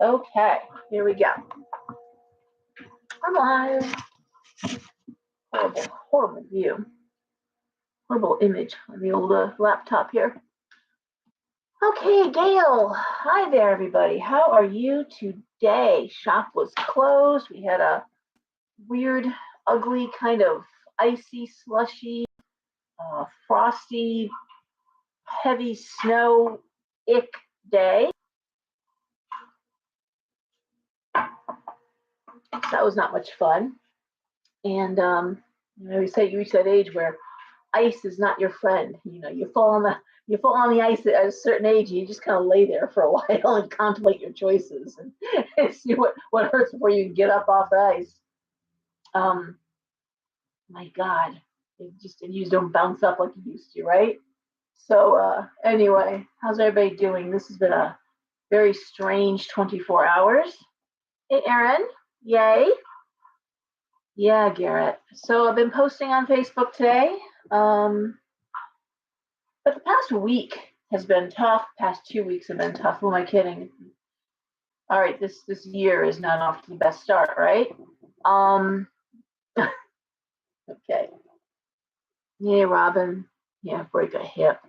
Okay, here we go. I'm live. Horrible view. Horrible image on the old laptop here. Okay, Gail. Hi there, everybody. How are you today? Shop was closed. We had a weird, ugly, kind of icy, slushy, frosty, heavy snow ick day. So that was not much fun. And I always say you reach that age where ice is not your friend. You know, you fall on the ice at a certain age, and you just kind of lay there for a while and contemplate your choices and see what hurts before you can get up off the ice. My God, you just don't bounce up like you used to, right? So anyway, how's everybody doing? This has been a very strange 24 hours. Hey, Erin, yay. Yeah, Garrett. So I've been posting on Facebook today. But the past week has been tough. Past 2 weeks have been tough. Who am I kidding? All right, this year is not off to the best start, right? Okay. Yeah, Robin. Yeah, break a hip.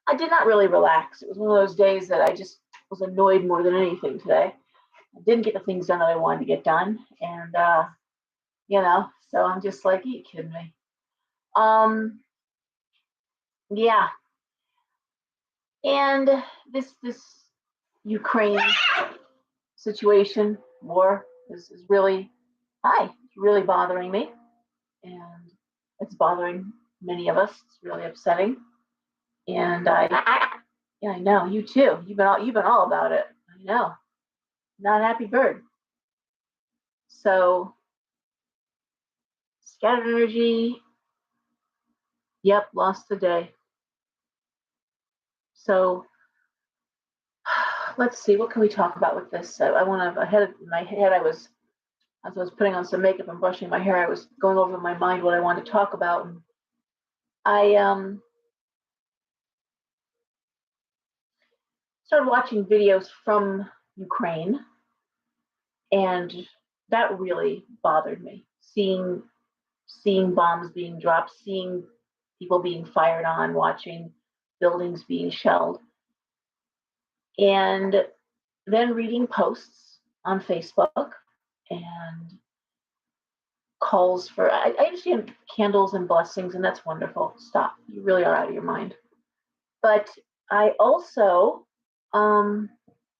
I did not really relax. It was one of those days that I just was annoyed more than anything today. I didn't get the things done that I wanted to get done, and so I'm just like, are you kidding me? Yeah. And this Ukraine situation, war, is really, it's really bothering me, and it's bothering many of us. It's really upsetting, and I know you too. You've been all about it. I know, not a happy bird. So scattered energy. Yep, lost the day. So let's see, what can we talk about with this? So I want to, ahead of my head, as I was putting on some makeup and brushing my hair, I was going over in my mind what I wanted to talk about. And I started watching videos from Ukraine, and that really bothered me. Seeing bombs being dropped, seeing people being fired on, watching buildings being shelled, and then reading posts on Facebook and calls for, I understand candles and blessings, and that's wonderful. Stop. You really are out of your mind. But I also, hello,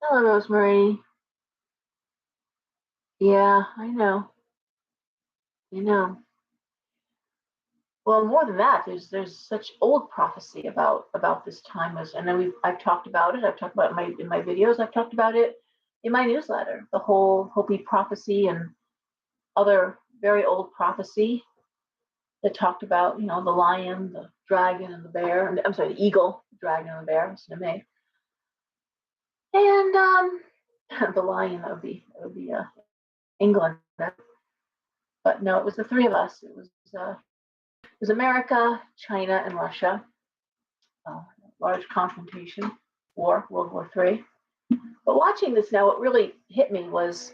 Rosemary. Yeah, I know. Well, more than that, there's such old prophecy about this time, and then I've talked about it. I've talked about it in my videos. I've talked about it in my newsletter. The whole Hopi prophecy and other very old prophecy that talked about, the lion, the dragon, and the bear. And I'm sorry, the eagle, the dragon, and the bear. Listen to me. And the lion, that would be England. But no, it was the three of us. It was America, China, and Russia. Large confrontation, World War III. But watching this now, what really hit me was,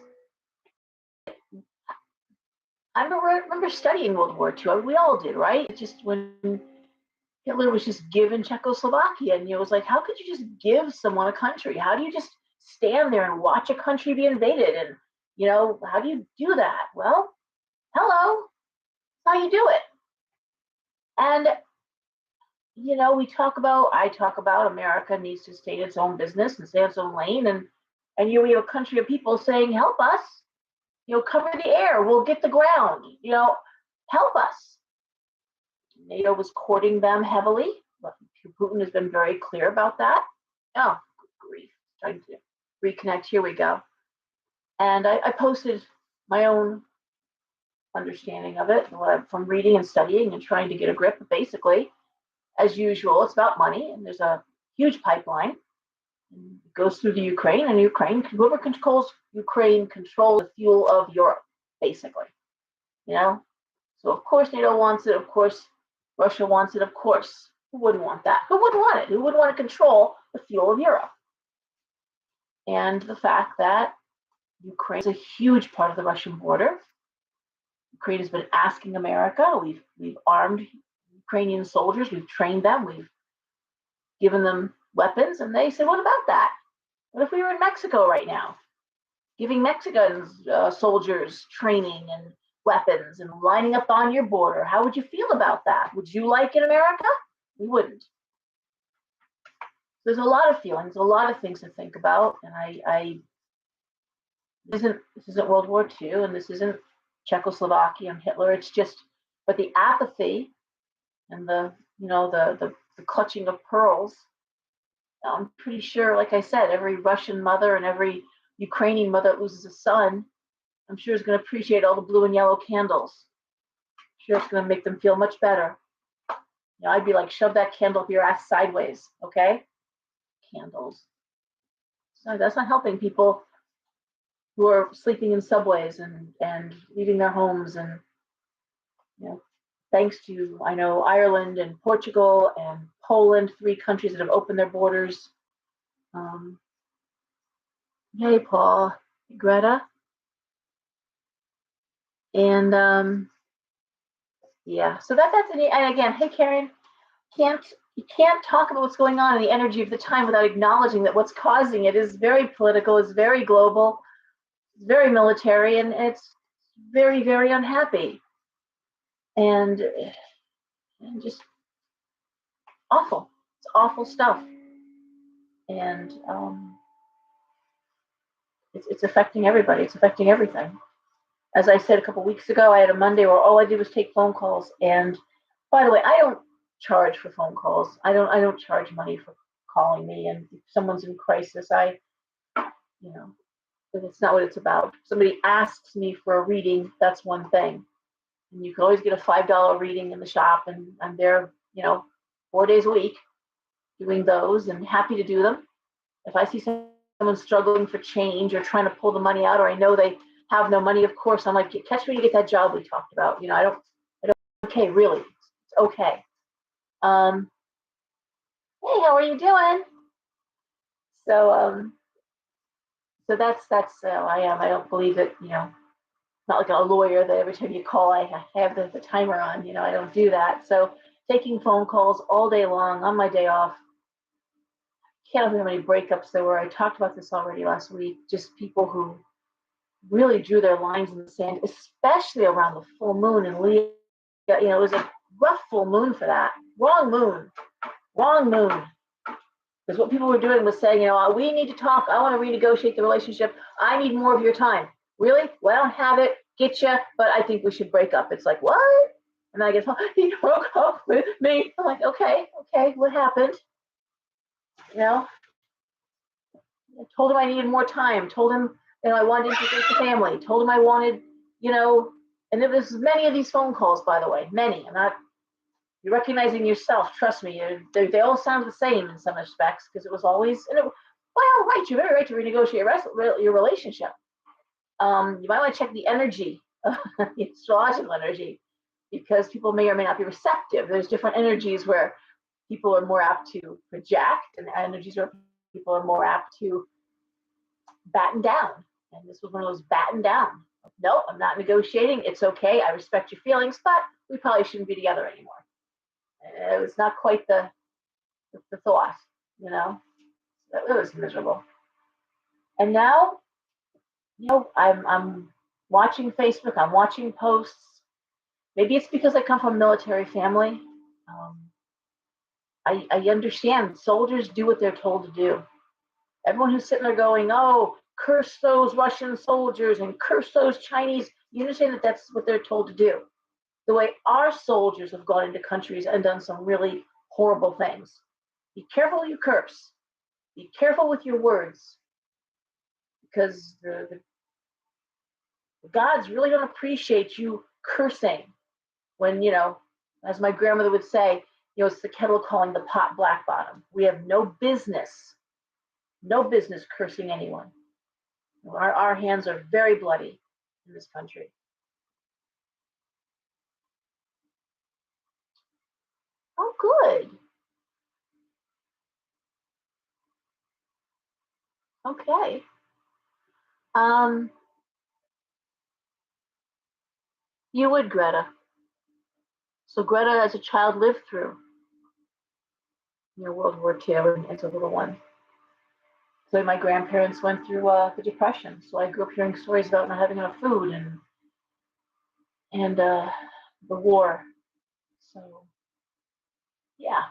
I remember studying World War II. We all did, right? It's just when Hitler was just given Czechoslovakia, and it was like, how could you just give someone a country? How do you just stand there and watch a country be invaded? And how do you do that? Well, hello, that's how you do it. And I talk about America needs to stay in its own business and stay in its own lane, and we have a country of people saying, help us, cover the air, we'll get the ground, help us. NATO was courting them heavily. Putin has been very clear about that. Oh, good grief. Trying to reconnect. Here we go. And I posted my own understanding of it, from reading and studying and trying to get a grip. But basically, as usual, it's about money, and there's a huge pipeline. It goes through the Ukraine, and whoever controls Ukraine controls the fuel of Europe, basically. So of course NATO wants it. Of course Russia wants it. Of course, who wouldn't want that? Who wouldn't want it? Who would want to control the fuel of Europe? And the fact that Ukraine is a huge part of the Russian border. Ukraine has been asking America. We've armed Ukrainian soldiers. We've trained them. We've given them weapons, and they said, "What about that? What if we were in Mexico right now, giving Mexicans soldiers training and weapons and lining up on your border? How would you feel about that? Would you like in America? We wouldn't." There's a lot of feelings, a lot of things to think about, and this isn't World War II, and this isn't Czechoslovakia and Hitler. It's just, but the apathy and the clutching of pearls. I'm pretty sure, like I said, every Russian mother and every Ukrainian mother that loses a son, I'm sure is going to appreciate all the blue and yellow candles. I'm sure it's going to make them feel much better. I'd be like, shove that candle up your ass sideways, okay? Candles. So that's not helping people who are sleeping in subways and leaving their homes. And thanks to, I know, Ireland and Portugal and Poland, 3 countries that have opened their borders. Hey, Paul, Greta. And yeah, so that's it. And again, hey, Karen, you can't talk about what's going on in the energy of the time without acknowledging that what's causing it is very political, it's very global, it's very military, and it's very, very unhappy. And just awful. It's awful stuff. And it's affecting everybody. It's affecting everything. As I said a couple weeks ago, I had a Monday where all I did was take phone calls. And by the way, I don't charge for phone calls. I don't charge money for calling me. And if someone's in crisis, it's not what it's about. If somebody asks me for a reading, that's one thing. And you can always get a $5 reading in the shop, and I'm there, 4 days a week doing those, and happy to do them. If I see someone struggling for change or trying to pull the money out, or I know they have no money, of course, I'm like, catch me to get that job we talked about. I don't, okay, really, it's okay. Hey, how are you doing? So that's I am. I don't believe it. Not like a lawyer that every time you call, I have the timer on. I don't do that. So taking phone calls all day long on my day off. Can't remember how many breakups there were. I talked about this already last week. Just people who really drew their lines in the sand, especially around the full moon in Leo. It was a rough full moon for that. Wrong moon. Because what people were doing was saying, we need to talk. I want to renegotiate the relationship. I need more of your time. Really? Well, I don't have it. Get you, but I think we should break up. It's like, what? And then I get, he broke up with me. I'm like, okay, what happened? I told him I needed more time. Told him, I wanted to integrate the family. Told him I wanted, and there was many of these phone calls, by the way, many. You're recognizing yourself. Trust me, they all sound the same in some respects, because it was always, well, right, you're very right to renegotiate your relationship. You might want to check the energy, the astrological energy, because people may or may not be receptive. There's different energies where people are more apt to project, and energies where people are more apt to batten down. And this was one of those batten down. No, I'm not negotiating. It's okay. I respect your feelings, but we probably shouldn't be together anymore. It was not quite the thought, It was miserable. And now, I'm watching Facebook. I'm watching posts. Maybe it's because I come from a military family. I understand soldiers do what they're told to do. Everyone who's sitting there going, oh, curse those Russian soldiers and curse those Chinese, you understand that that's what they're told to do. The way our soldiers have gone into countries and done some really horrible things. Be careful you curse. Be careful with your words, because the gods really don't appreciate you cursing when, as my grandmother would say, it's the kettle calling the pot black bottom. We have no business cursing anyone. Our hands are very bloody in this country. Oh, good. Okay. You would, Greta. So Greta, as a child, lived through World War II and as a little one. So my grandparents went through the Depression. So I grew up hearing stories about not having enough food and the war. So yeah,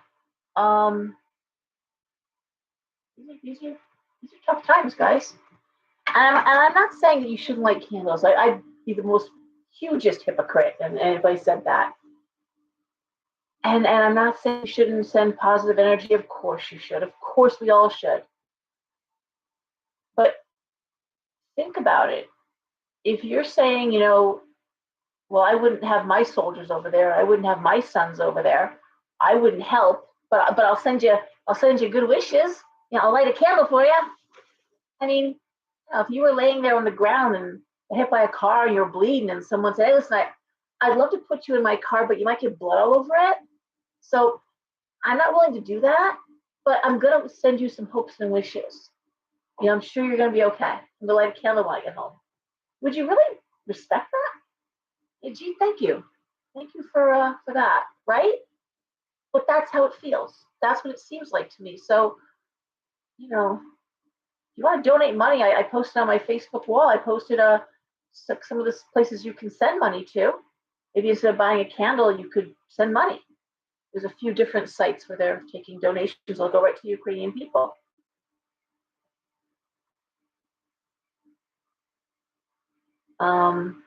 um, these are tough times, guys. And I'm not saying that you shouldn't light candles. I'd be the most hugest hypocrite, and if I said that. And I'm not saying you shouldn't send positive energy. Of course you should. Of course we all should. But think about it. If you're saying, well, I wouldn't have my soldiers over there. I wouldn't have my sons over there. I wouldn't help, but I'll send you good wishes. I'll light a candle for you. I mean, if you were laying there on the ground and hit by a car and you're bleeding, and someone said, "Hey, listen, I'd love to put you in my car, but you might get blood all over it." So I'm not willing to do that, but I'm gonna send you some hopes and wishes. I'm sure you're gonna be okay. I'm gonna light a candle when I get home. Would you really respect that? Yeah, gee, thank you. Thank you for that, right? But that's how it feels. That's what it seems like to me. So, if you want to donate money, I posted on my Facebook wall. I posted some of the places you can send money to. Maybe instead of buying a candle, you could send money. There's a few different sites where they're taking donations. They'll go right to Ukrainian people. Um,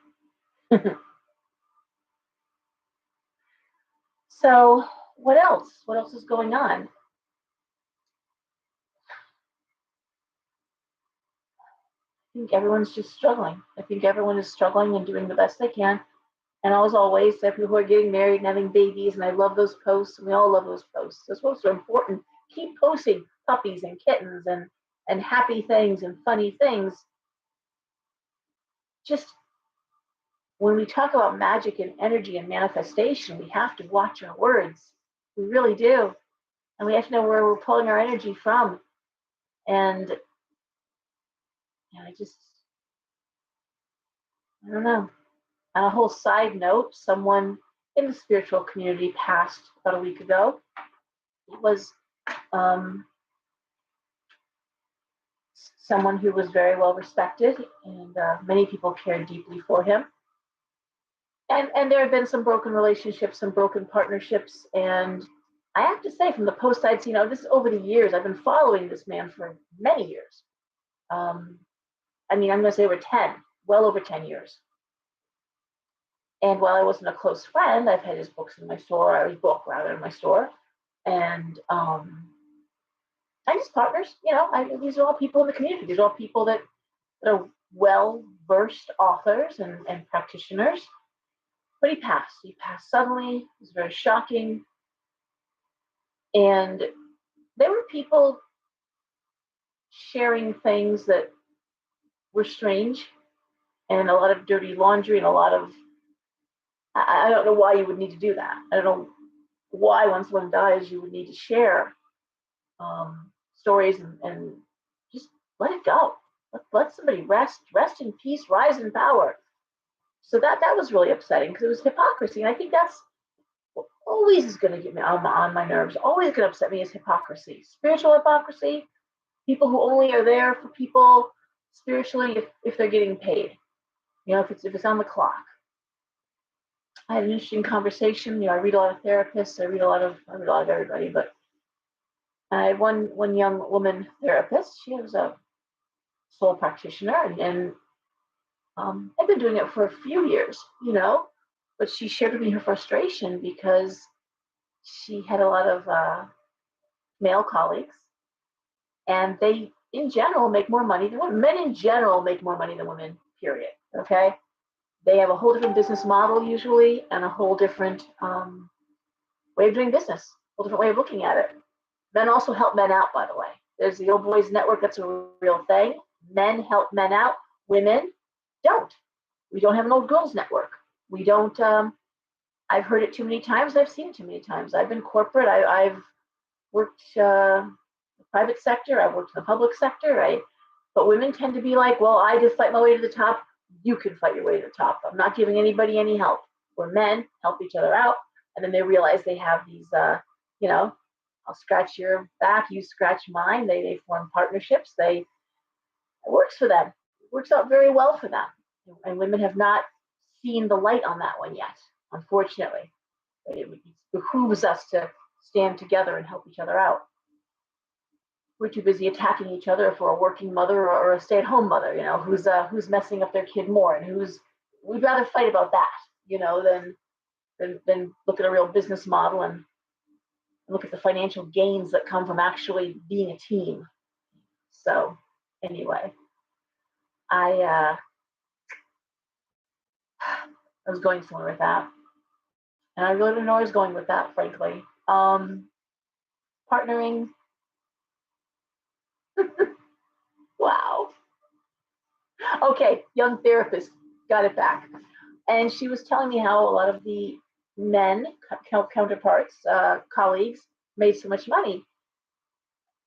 so what else? What else is going on? I think everyone's just struggling. I think everyone is struggling and doing the best they can. And as always, there are people who are getting married and having babies, and I love those posts, and we all love those posts. Those posts are important. Keep posting puppies and kittens and happy things and funny things. Just when we talk about magic and energy and manifestation, we have to watch our words. We really do. And we have to know where we're pulling our energy from. And I don't know. On a whole side note, someone in the spiritual community passed about a week ago. It was someone who was very well respected, and many people cared deeply for him. And there have been some broken relationships, some broken partnerships, and I have to say, from the post I'd seen, this is over the years. I've been following this man for many years. I'm going to say well over 10 years. And while I wasn't a close friend, I've had his books in my store, or his book rather in my store, and I just partners. These are all people in the community. These are all people that are well-versed authors and practitioners. But he passed. He passed suddenly. It was very shocking. And there were people sharing things that were strange, and a lot of dirty laundry, and a lot of, I don't know why you would need to do that. I don't know why, once one dies, you would need to share stories and just let it go. Let somebody rest in peace, rise in power. So that was really upsetting, because it was hypocrisy. And I think that's what always is going to get me on my nerves, always going to upset me, is hypocrisy. Spiritual hypocrisy, people who only are there for people spiritually if they're getting paid, if it's on the clock. I had an interesting conversation. I read a lot of therapists. I read a lot of everybody, but I had one young woman therapist. She was a soul practitioner, and I've been doing it for a few years, but she shared with me her frustration because she had a lot of male colleagues, and they, in general, make more money than women. Men in general make more money than women, period. Okay? They have a whole different business model usually, and a whole different way of doing business, a whole different way of looking at it. Men also help men out, by the way. There's the Old Boys Network. That's a real thing. Men help men out. Women don't. We don't have an Old Girls Network. We don't. I've heard it too many times. I've seen it too many times. I've been corporate. I've worked the private sector. I've worked in the public sector. But women tend to be like, well, I just fight my way to the top. You can fight your way to the top. I'm not giving anybody any help. Where men help each other out, and then they realize they have these, I'll scratch your back, you scratch mine. They form partnerships. It works for them. It works out very well for them. And women have not seen the light on that one yet, unfortunately. It behooves us to stand together and help each other out. We're too busy attacking each other if we're a working mother or a stay-at-home mother, who's messing up their kid more, and we'd rather fight about that, than look at a real business model and look at the financial gains that come from actually being a team. So anyway, I was going somewhere with that, and I really don't know where I was going with that, frankly. Partnering. Wow. Okay, young therapist, got it back. And she was telling me how a lot of the men, counterparts, colleagues, made so much money.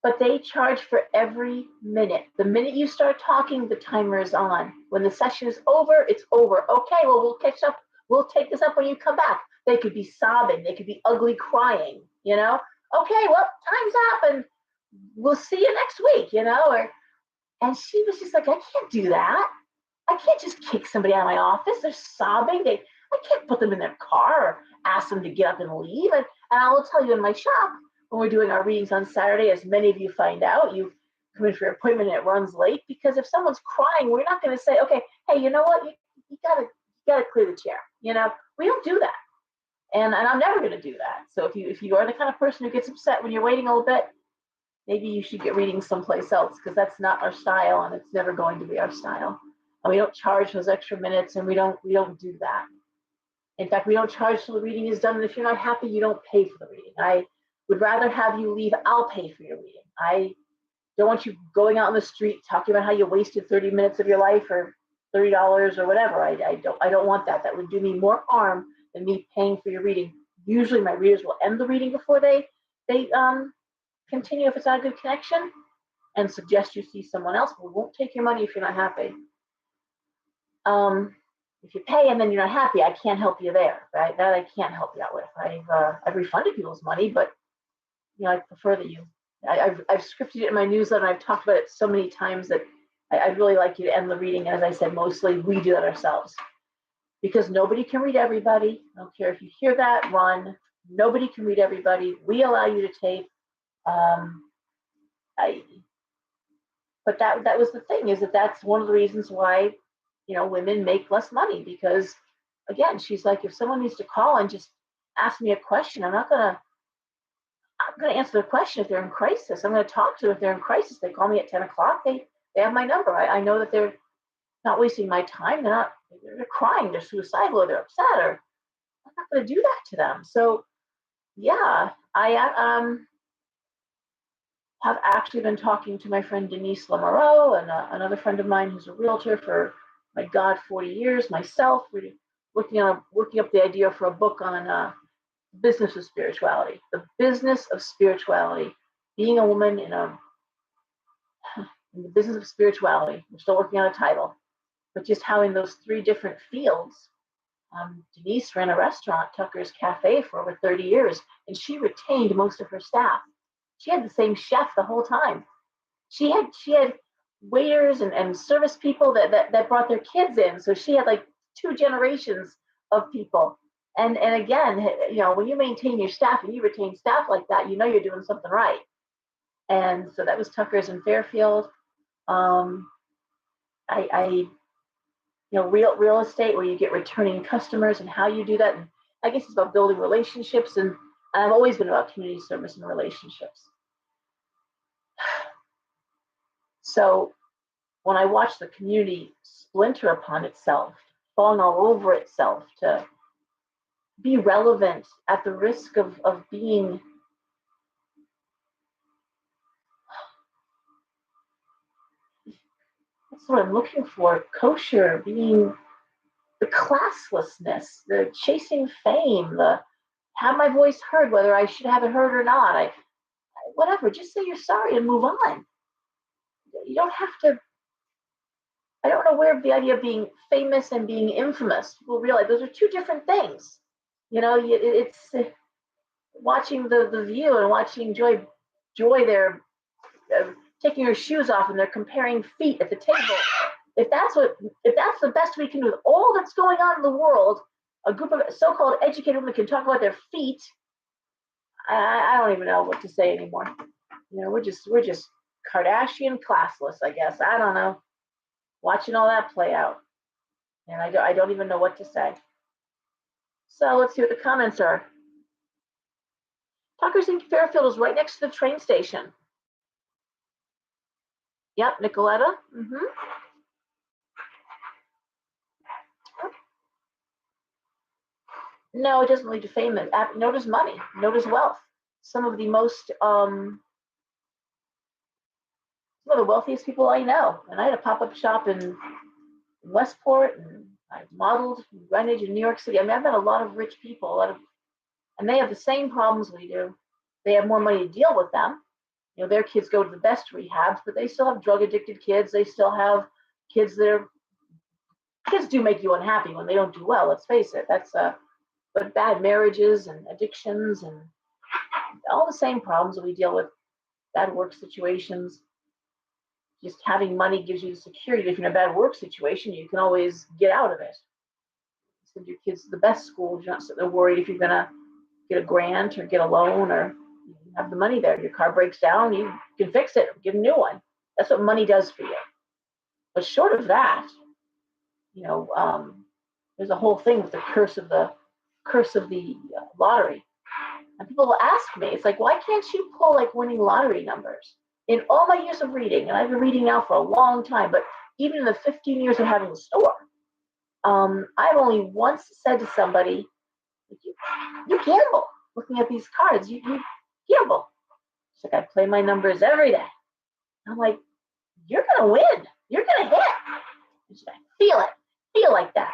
But they charge for every minute. The minute you start talking, the timer is on. When the session is over, it's over. Okay, well, we'll catch up. We'll take this up when you come back. They could be sobbing. They could be ugly crying, Okay, well, time's up, and we'll see you next week, and she was just like, I can't do that. I can't just kick somebody out of my office. They're sobbing. I can't put them in their car or ask them to get up and leave. And I will tell you, in my shop, when we're doing our readings on Saturday, as many of you find out, you come in for your appointment and it runs late, because if someone's crying, we're not going to say, okay, hey, you know what? You gotta clear the chair. We don't do that. And I'm never going to do that. So if you are the kind of person who gets upset when you're waiting a little bit, maybe you should get readings someplace else, because that's not our style, and it's never going to be our style. And we don't charge those extra minutes, and we don't do that. In fact, we don't charge till the reading is done. And if you're not happy, you don't pay for the reading. I would rather have you leave. I'll pay for your reading. I don't want you going out on the street talking about how you wasted 30 minutes of your life or $30 or whatever. I don't want that. That would do me more harm than me paying for your reading. Usually my readers will end the reading before they continue if it's not a good connection, and suggest you see someone else. But we won't take your money if you're not happy. If you pay and then you're not happy, I can't help you there, right? That I can't help you out with. I've refunded people's money, but I prefer that I've scripted it in my newsletter. I've talked about it so many times that I'd really like you to end the reading. As I said, mostly we do that ourselves, because nobody can read everybody. I don't care if you hear that, run. Nobody can read everybody. We allow you to tape. But that was the thing, is that's one of the reasons why women make less money, because again, she's like, if someone needs to call and just ask me a question, I'm gonna answer their question if they're in crisis. I'm gonna talk to them if they're in crisis. They call me at 10 o'clock, they have my number. I know that they're not wasting my time. They're crying, they're suicidal, or they're upset, or I'm not gonna do that to them. So yeah, I have actually been talking to my friend Denise Lamoureux, and another friend of mine who's a realtor for, my God, 40 years. Myself, we're working up the idea for a book on business of spirituality, the business of spirituality, being a woman in the business of spirituality. We're still working on a title, but just how in those three different fields. Denise ran a restaurant, Tucker's Cafe, for over 30 years, and she retained most of her staff. She had the same chef the whole time. She had waiters and service people that brought their kids in. So she had like 2 generations of people. And again, when you maintain your staff and you retain staff like that, you're doing something right. And so that was Tucker's in Fairfield. Real estate, where you get returning customers, and how you do that. And I guess it's about building relationships, and I've always been about community service and relationships. So when I watch the community splinter upon itself, falling all over itself to be relevant at the risk of being that's what I'm looking for, kosher, being the classlessness, the chasing fame, the have my voice heard, whether I should have it heard or not. Whatever, just say you're sorry and move on. You don't have to I don't know where the idea of being famous and being infamous. People realize those are two different things. It's watching the View and watching Joy there taking her shoes off and they're comparing feet at the table. If that's the best we can do with all that's going on in the world, a group of so-called educated women can talk about their feet. I don't even know what to say anymore. We're just Kardashian classless, I guess. I don't know. Watching all that play out, and I don't even know what to say. So let's see what the comments are. Tucker's in Fairfield is right next to the train station. Yep, Nicoletta. No, it doesn't lead to fame. No, does money. No, does wealth. Some of the most, some of the wealthiest people I know. And I had a pop-up shop in Westport, and I modeled in Greenwich in New York City. I mean, I've met a lot of rich people, and they have the same problems we do. They have more money to deal with them. Their kids go to the best rehabs, but they still have drug-addicted kids. They still have kids kids do make you unhappy when they don't do well. Let's face it. But bad marriages and addictions and all the same problems that we deal with, bad work situations. Just having money gives you the security. If you're in a bad work situation, you can always get out of it. Send your kids to the best school. You're not sitting there worried if you're going to get a grant or get a loan or have the money there. Your car breaks down, you can fix it, get a new one. That's what money does for you. But short of that, there's a whole thing with the curse of the lottery. And people will ask me, it's like, why can't you pull like winning lottery numbers? In all my years of reading, and I've been reading now for a long time, but even in the 15 years of having the store, I've only once said to somebody, you gamble looking at these cards, you gamble. She's like, I play my numbers every day. I'm like, you're going to win. You're going to hit. And she's like, feel like that.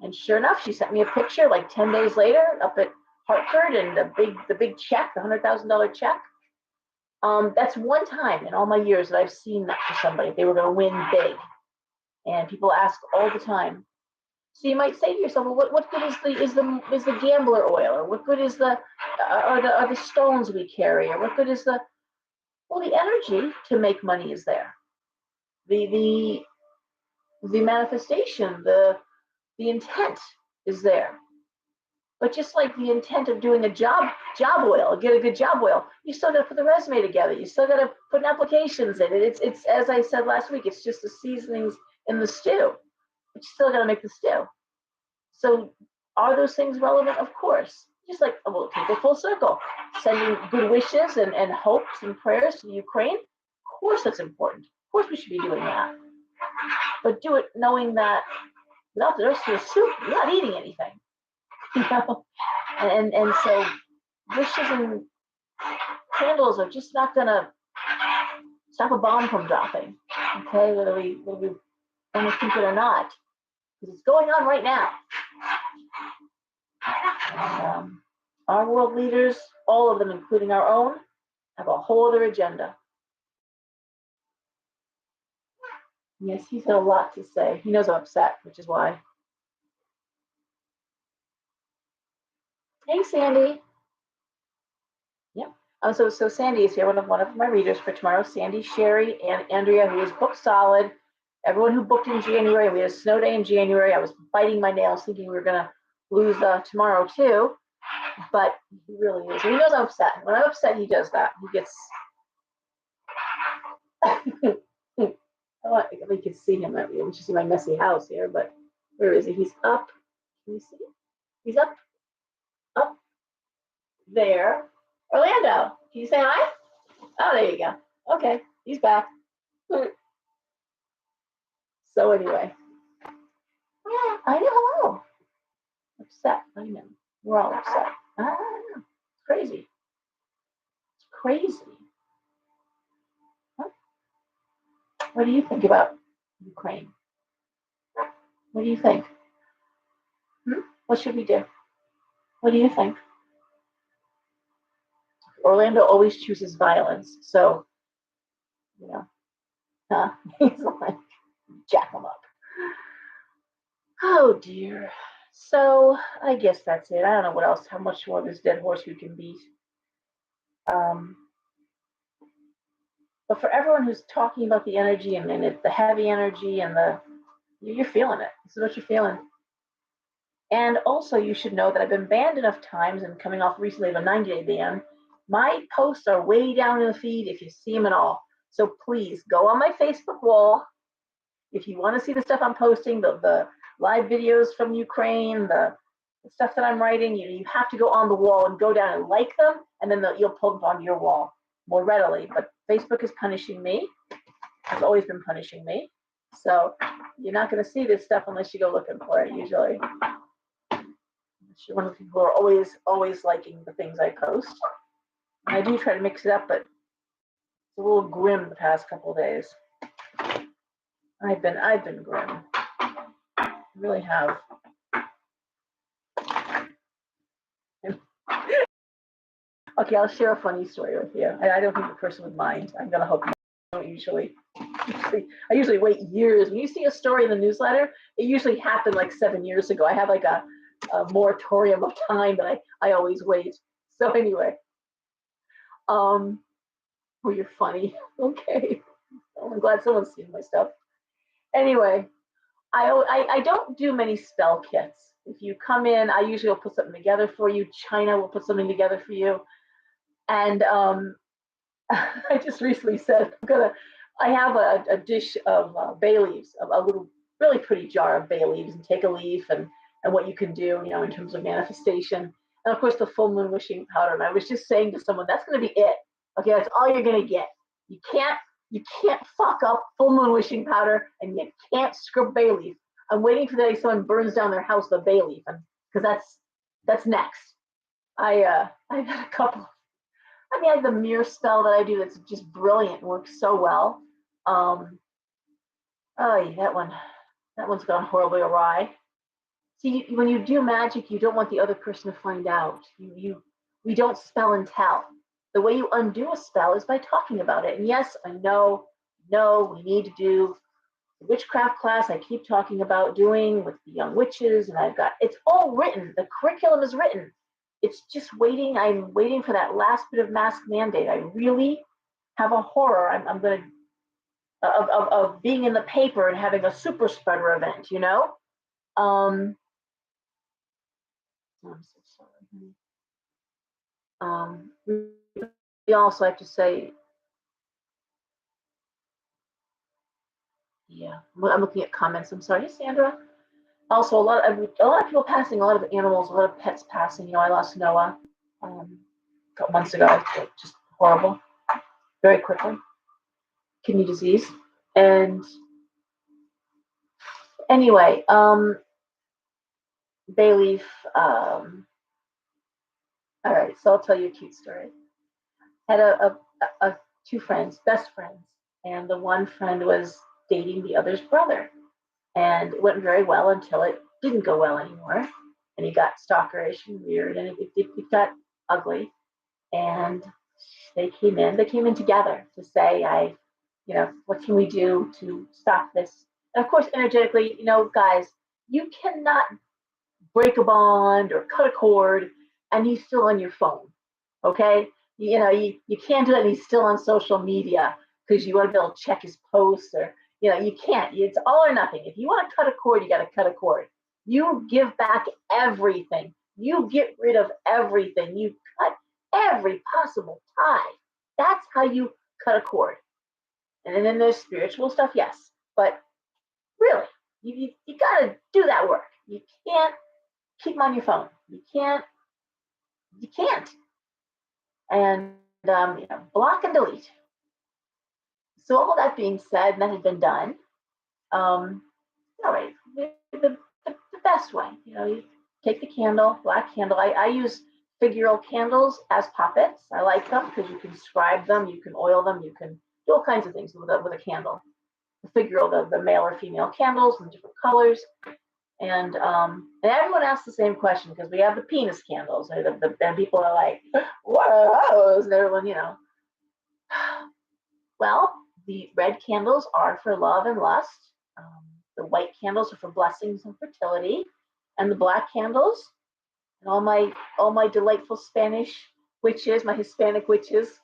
And sure enough, she sent me a picture like 10 days later up at Hartford and the big check, the $100,000 check. That's one time in all my years that I've seen that for somebody. They were going to win big. And people ask all the time. So you might say to yourself, well, what good is the gambler oil, or what good is are the stones we carry, or what good is the energy to make money is there. The manifestation, the intent is there. But just like the intent of doing a job oil, get a good job oil, you still got to put the resume together. You still got to put applications in it. It's as I said last week, it's just the seasonings in the stew. But you still got to make the stew. So are those things relevant? Of course. Just like, we'll take it full circle. Sending good wishes and hopes and prayers to Ukraine. Of course that's important. Of course we should be doing that. But do it knowing that without the rest of the soup, you're not eating anything. And so wishes and candles are just not going to stop a bomb from dropping. Okay, whether we want to think it or not. Because it's going on right now. And, our world leaders, all of them, including our own, have a whole other agenda. Yes, he's got a lot to say. He knows I'm upset, which is why. Hey, Sandy. Yep. So Sandy is here, one of my readers for tomorrow. Sandy, Sherry, and Andrea, who is booked solid. Everyone who booked in January. We had a snow day in January. I was biting my nails thinking we were going to lose tomorrow too. But he really is. He knows I'm upset. When I'm upset, he does that. He gets. We can see him. We should see my messy house here, but where is he? He's up. Can you see? He's up there. Orlando, can you say hi? Oh, there you go. Okay, he's back. So anyway, I know. Hello. Upset. I know. We're all upset. I don't know. It's crazy. It's crazy. Huh? What do you think about Ukraine? What do you think? What should we do? What do you think? Orlando always chooses violence, so he's like, jack them up. Oh dear. So I guess that's it. I don't know what else, how much more this dead horse we can beat. Um, but for everyone who's talking about the energy and it's the heavy energy and you're feeling it. This is what you're feeling. And also, you should know that I've been banned enough times and coming off recently of a 90-day ban. My posts are way down in the feed if you see them at all. So please go on my Facebook wall. If you want to see the stuff I'm posting, the live videos from Ukraine, the stuff that I'm writing, you have to go on the wall and go down and like them, and then you'll pull them onto your wall more readily. But Facebook is punishing me. It's always been punishing me. So you're not going to see this stuff unless you go looking for it, usually. You're one of the people who are always liking the things I post. And I do try to mix it up, but it's a little grim the past couple of days. I've been grim. I really have. Okay, I'll share a funny story with you. I don't think the person would mind. I'm gonna hope not. I don't usually. I usually wait years. When you see a story in the newsletter, it usually happened like 7 years ago. I have like a moratorium of time that I always wait. So anyway, oh, you're funny. Okay, well, I'm glad someone's seen my stuff. Anyway, I don't do many spell kits. If you come in, I usually will put something together for you. China will put something together for you. And I just recently said I have a dish of bay leaves, a little really pretty jar of bay leaves, and take a leaf and what you can do, in terms of manifestation. And of course, the full moon wishing powder. And I was just saying to someone, that's going to be it. Okay, that's all you're going to get. You can't fuck up full moon wishing powder, and you can't scrub bay leaf. I'm waiting for the day someone burns down their house with a bay leaf, and because that's next. I've had a couple. I have the mirror spell that I do that's just brilliant, works so well. Oh, yeah, that one's gone horribly awry. See, when you do magic, you don't want the other person to find out. We don't spell and tell. The way you undo a spell is by talking about it. And yes, I know, we need to do the witchcraft class I keep talking about doing with the young witches, and it's all written. The curriculum is written. It's just waiting. I'm waiting for that last bit of mask mandate. I really have a horror. I'm going to of being in the paper and having a super spreader event. I'm so sorry. We also have to say, yeah. I'm looking at comments. I'm sorry, Sandra. Also, a lot of people passing, a lot of animals, a lot of pets passing. I lost Noah a couple months ago. Just horrible, very quickly. Kidney disease. And anyway, bay leaf. All right, so I'll tell you a cute story. Had a two friends, best friends, and the one friend was dating the other's brother, and it went very well until it didn't go well anymore, and he got stalkerish and weird, and it got ugly, and they came in together to say, what can we do to stop this? And of course, energetically, guys, you cannot break a bond or cut a cord and he's still on your phone. Okay. You can't do that and he's still on social media because you want to be able to check his posts, or you can't. It's all or nothing. If you want to cut a cord, you got to cut a cord. You give back everything. You get rid of everything. You cut every possible tie. That's how you cut a cord. And then there's spiritual stuff, yes, but really, you got to do that work. You can't keep them on your phone. You can't. And block and delete. So all that being said, and that had been done. All right, the best way, you take the candle, black candle. I use figural candles as puppets. I like them because you can scribe them, you can oil them, you can do all kinds of things with a candle. The figural, the male or female candles in different colors. And everyone asks the same question because we have the penis candles, and people are like, "What are those?" And everyone, Well, the red candles are for love and lust. The white candles are for blessings and fertility, and the black candles, and all my delightful Spanish witches, my Hispanic witches,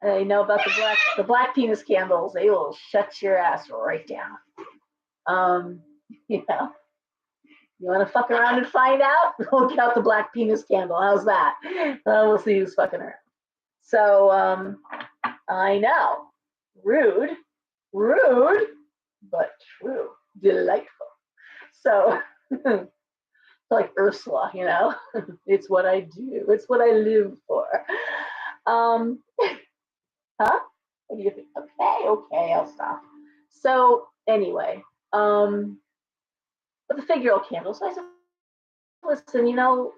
they know about the black penis candles. They will shut your ass right down. You know, you want to fuck around and find out? We'll get out the black penis candle. How's that? We'll see who's fucking around. So I know, rude, but true, delightful. So like Ursula, you know, it's what I do. It's what I live for. Huh? What do you think? Okay, I'll stop. So anyway, but the figural candles, I said, listen, you know,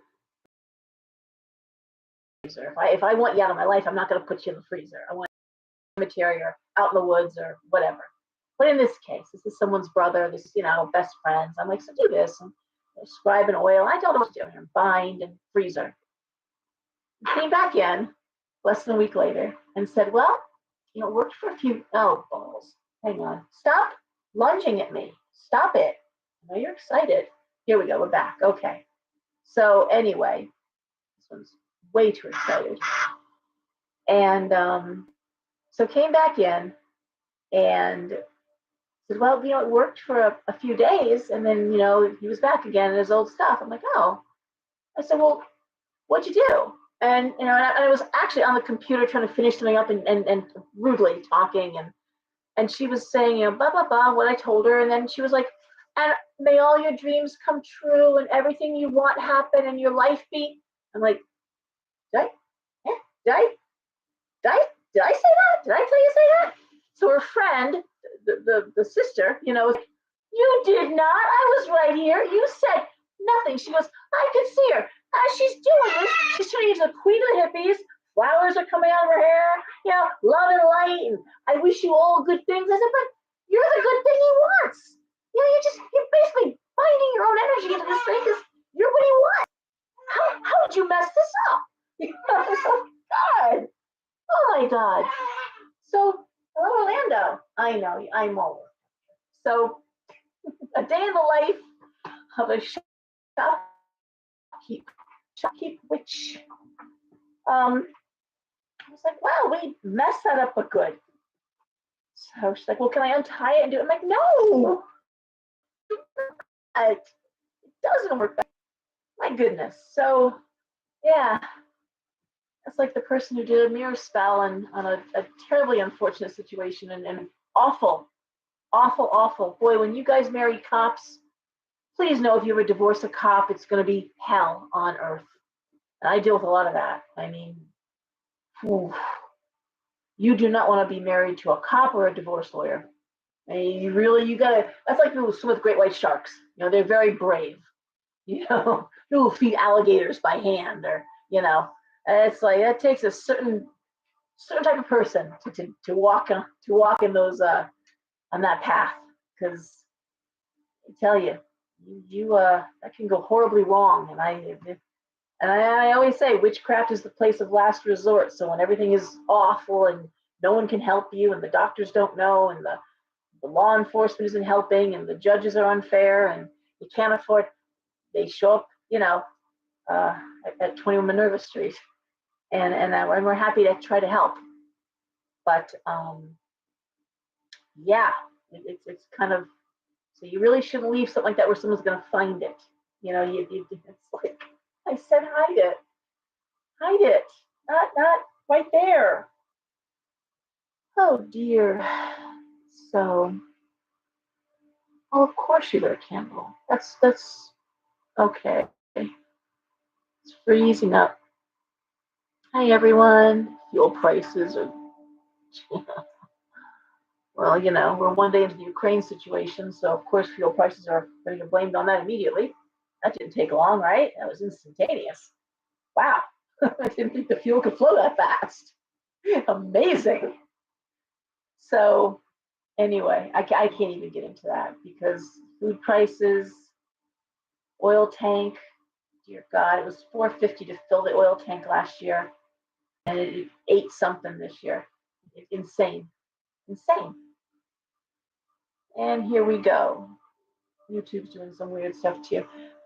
if I want you out of my life, I'm not going to put you in the freezer. I want you in the cemetery or out in the woods or whatever. But in this case, this is someone's brother. This is, you know, best friends. I'm like, so do this and scribe and oil. I told him what to do here, bind and freezer. He came back in less than a week later and said, well, you know, it worked for a few. Oh, balls. Hang on. Stop lunging at me. Stop it. I know you're excited. Here we go. We're back. Okay. So anyway, this one's way too excited. And so came back in and said, well, you know, it worked for a few days. And then, you know, he was back again in his old stuff. I'm like, oh. I said, well, what'd you do? And, you know, and I was actually on the computer trying to finish something up and rudely talking. And she was saying, you know, blah, blah, blah, what I told her. And then she was like, and may all your dreams come true and everything you want happen and your life be. I'm like, did I say that? Did I tell you to say that? So her friend, the sister, you know, you did not. I was right here. You said nothing. She goes, I could see her. As she's doing this, she's turning into the queen of the hippies. Flowers are coming out of her hair. You know, love and light. And I wish you all good things. I said, but you're the good thing he wants. You know, you're basically finding your own energy into this thing because you're what he wants. How did you mess this up? Oh God. Oh my God. So, hello, Orlando. I know, I'm old. So, a day in the life of a shopkeep witch. I was like, wow, we messed that up, but good. So she's like, well, can I untie it and do it? I'm like, no, it doesn't work. My goodness. So, yeah, it's like the person who did a mirror spell on a terribly unfortunate situation and awful. Boy, when you guys marry cops, please know if you ever divorce a cop, it's going to be hell on earth. And I deal with a lot of that. I mean, you do not want to be married to a cop or a divorce lawyer. I mean, you gotta, that's like people who swim with great white sharks. You know, they're very brave. You know, people who feed alligators by hand or, you know, it's like, that takes a certain type of person to walk in those, on that path. Because I tell you, that can go horribly wrong. And I always say witchcraft is the place of last resort. So when everything is awful and no one can help you and the doctors don't know and the law enforcement isn't helping and the judges are unfair and you can't afford, they show up, you know, at 21 Minerva Street. And we're happy to try to help. But yeah, it's kind of, so you really shouldn't leave something like that where someone's going to find it. You know, it's like, I said, hide it, not right there. Oh dear. So, oh, of course you got a candle. That's okay. It's freezing up. Hi everyone. Fuel prices are, well, you know, we're one day into the Ukraine situation, so of course fuel prices are going to get blamed on that immediately. That didn't take long, right? That was instantaneous. Wow. I didn't think the fuel could flow that fast. Amazing. So anyway, I can't even get into that because food prices, oil tank, dear God, it was $4.50 to fill the oil tank last year, and it ate something this year. It's insane. And here we go. YouTube's doing some weird stuff too.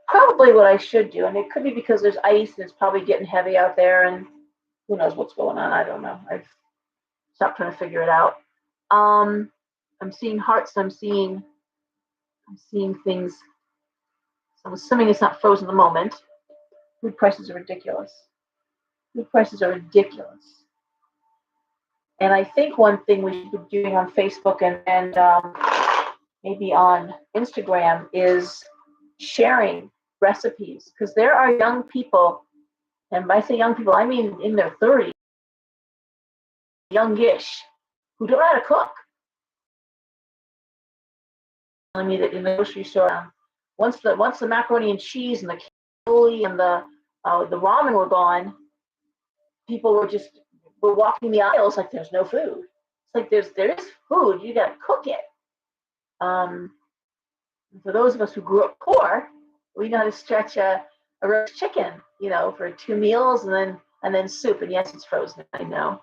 Probably what I should do, and it could be because there's ice and it's probably getting heavy out there, and who knows what's going on. I don't know. I've stopped trying to figure it out. I'm seeing hearts. I'm seeing things. So I'm assuming it's not frozen at the moment. Food prices are ridiculous. Food prices are ridiculous. And I think one thing we should be doing on Facebook and maybe on Instagram is sharing recipes, because there are young people, and by say young people, I mean in their 30s, youngish, who don't know how to cook. I mean, in the grocery store, once the macaroni and cheese and the cannoli and the ramen were gone, people were walking the aisles like there's no food. It's like there is food. You got to cook it. For those of us who grew up poor, we know how to stretch a roast chicken, for 2 meals and then soup. And yes, it's frozen. I know.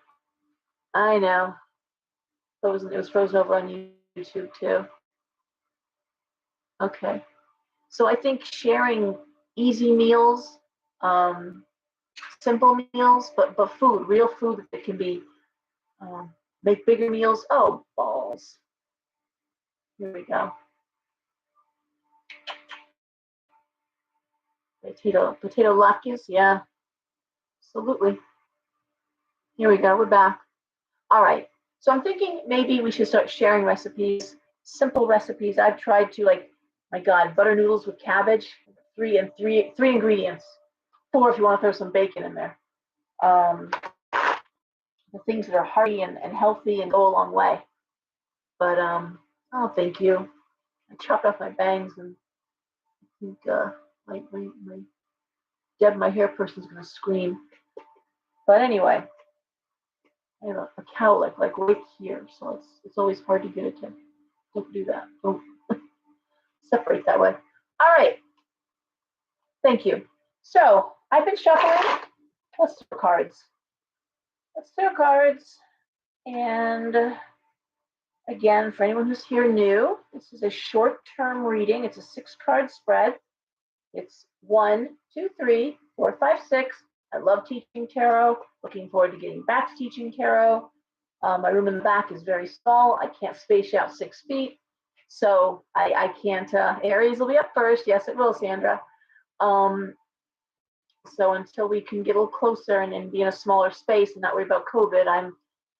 Frozen. It was frozen over on YouTube too. Okay. So I think sharing easy meals, simple meals, but food, real food that can be make bigger meals. Oh, balls. Here we go. Potato latkes, yeah, absolutely. Here we go, we're back. All right, so I'm thinking maybe we should start sharing recipes, simple recipes. I've tried to, like, my God, butter noodles with cabbage, three ingredients, 4 if you want to throw some bacon in there. The things that are hearty and healthy and go a long way. But oh, thank you. I chopped off my bangs, and I think my Deb, my hair person's gonna scream. But anyway, I have a cowlick like right here, so it's always hard to get it to. Don't do that. Don't separate that way. All right. Thank you. So I've been shuffling. Let's do cards. And again, for anyone who's here new, this is a short-term reading. It's a 6-card spread. It's 1, 2, 3, 4, 5, 6. I love teaching tarot. Looking forward to getting back to teaching tarot. My room in the back is very small. I can't space out 6 feet. So I can't, Aries will be up first. Yes, it will, Sandra. So until we can get a little closer and be in a smaller space and not worry about COVID, I'm a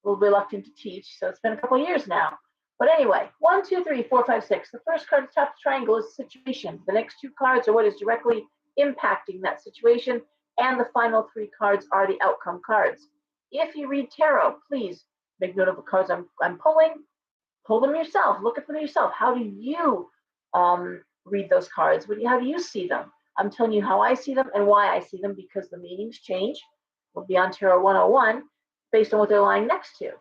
little reluctant to teach. So it's been a couple of years now. But anyway, 1, 2, 3, 4, 5, 6. The first card at the top of the triangle is situation. The next 2 cards are what is directly impacting that situation. And the final 3 cards are the outcome cards. If you read tarot, please make note of the cards I'm pulling. Pull them yourself. Look at them yourself. How do you read those cards? How do you see them? I'm telling you how I see them and why I see them, because the meanings change. We'll be on Tarot 101 based on what they're lying next to.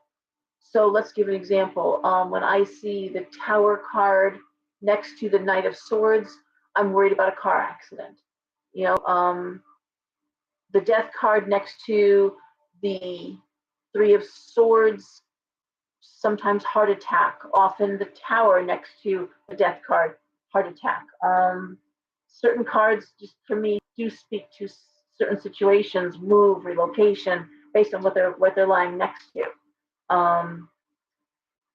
So let's give an example. When I see the Tower card next to the Knight of Swords, I'm worried about a car accident. The Death card next to the Three of Swords, sometimes heart attack. Often the Tower next to the Death card, heart attack. Certain cards, just for me, do speak to certain situations, move, relocation, based on what they're lying next to.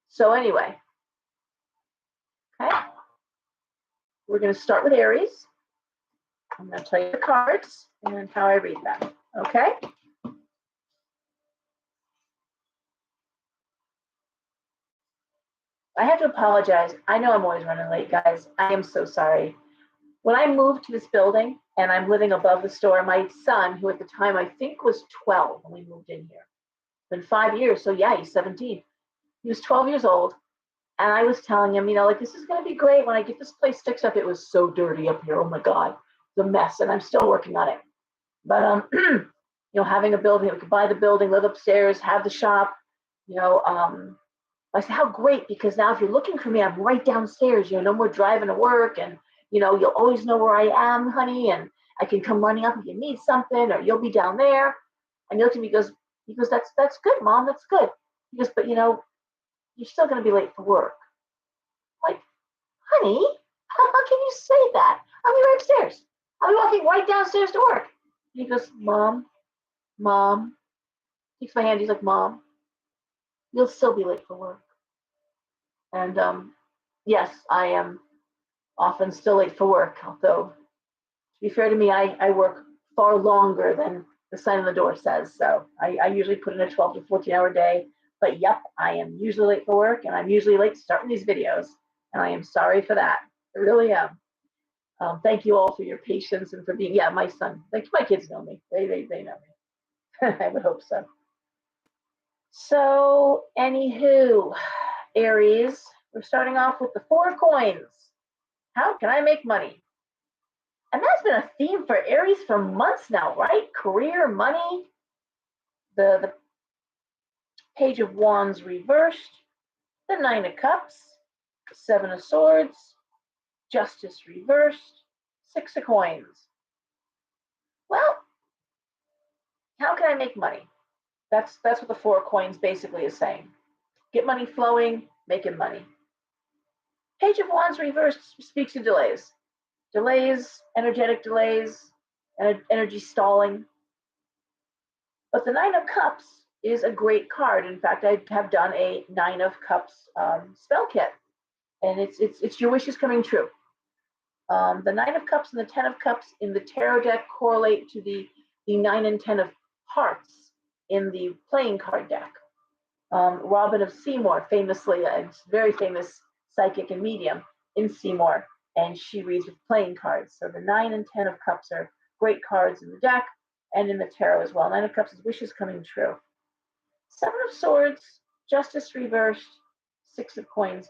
So anyway, okay, we're going to start with Aries. I'm going to tell you the cards and how I read them. Okay. I have to apologize. I know I'm always running late, guys. I am so sorry. When I moved to this building and I'm living above the store, my son, who at the time I think was 12 when we moved in here, it's been 5 years, so yeah, he's 17. He was 12 years old, and I was telling him, like, this is going to be great when I get this place fixed up. It was so dirty up here. Oh my God, it's a mess, and I'm still working on it. But having a building, we could buy the building, live upstairs, have the shop. I said, how great, because now if you're looking for me, I'm right downstairs. No more driving to work, and you'll always know where I am, honey, and I can come running up if you need something, or you'll be down there. And he looked at me, he goes, that's good, Mom, that's good. He goes, but you're still going to be late for work. Like, honey, how can you say that? I'll be right upstairs. I'll be walking right downstairs to work. And he goes, Mom. Takes my hand. He's like, Mom, you'll still be late for work. And yes, I am often still late for work. Although, to be fair to me, I work far longer than the sign on the door says. So I usually put in a 12 to 14-hour day. But yep, I am usually late for work, and I'm usually late starting these videos. And I am sorry for that. I really am. Thank you all for your patience and for being, yeah, my son, like my kids know me. They know me. I would hope so. So, anywho, Aries, we're starting off with the 4 of coins. How can I make money? And that's been a theme for Aries for months now, right? Career, money, the Page of Wands reversed, the 9 of Cups, 7 of Swords, Justice reversed, 6 of Coins. Well, how can I make money? That's what the 4 of Coins basically is saying. Get money flowing, making money. Page of Wands reversed speaks of delays. Delays, energetic delays, energy stalling. But the 9 of Cups is a great card. In fact, I have done a 9 of Cups spell kit, and it's your wishes coming true. The 9 of Cups and the 10 of Cups in the tarot deck correlate to the 9 and 10 of Hearts in the playing card deck. Robin of Seymour, famously, a very famous psychic and medium in Seymour, and she reads with playing cards. So the 9 and 10 of Cups are great cards in the deck and in the tarot as well. 9 of Cups is wishes coming true. 7 of Swords, Justice reversed, 6 of Coins.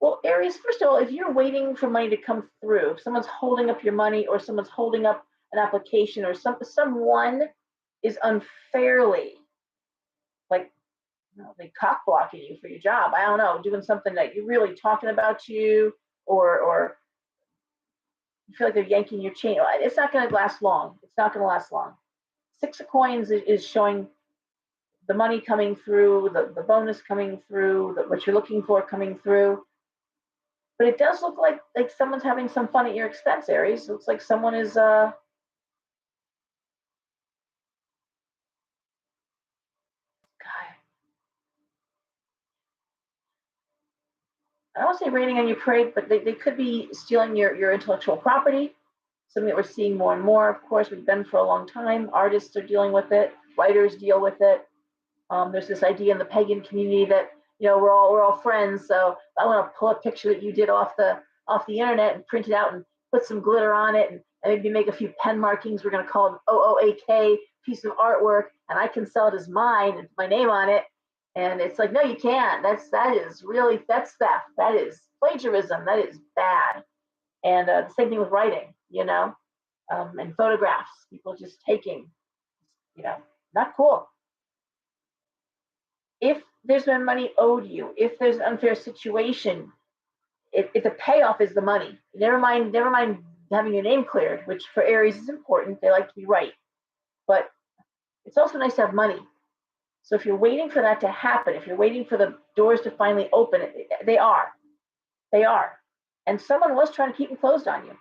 Well, Aries, first of all, if you're waiting for money to come through, if someone's holding up your money or someone's holding up an application or someone is unfairly, like, they cock blocking you for your job. I don't know, doing something that you're really talking about you, or you feel like they're yanking your chain. It's not going to last long. It's not going to last long. 6 of Coins is showing the money coming through, the bonus coming through, what you're looking for coming through. But it does look like someone's having some fun at your expense, Aries. It looks like someone is I don't want to say raining on your parade, but they could be stealing your intellectual property, something that we're seeing more and more. Of course, we've been for a long time. Artists are dealing with it. Writers deal with it. There's this idea in the pagan community that we're all friends. So I want to pull a picture that you did off the internet and print it out and put some glitter on it and maybe make a few pen markings. We're going to call it OOAK piece of artwork, and I can sell it as mine and put my name on it. And it's like, no, you can't. That's theft. That is plagiarism. That is bad. And the same thing with writing, and photographs. People just taking, not cool. If there's been money owed you, if there's an unfair situation, if the payoff is the money, never mind having your name cleared, which for Aries is important. They like to be right. But it's also nice to have money. So if you're waiting for that to happen, if you're waiting for the doors to finally open, they are. And someone was trying to keep them closed on you.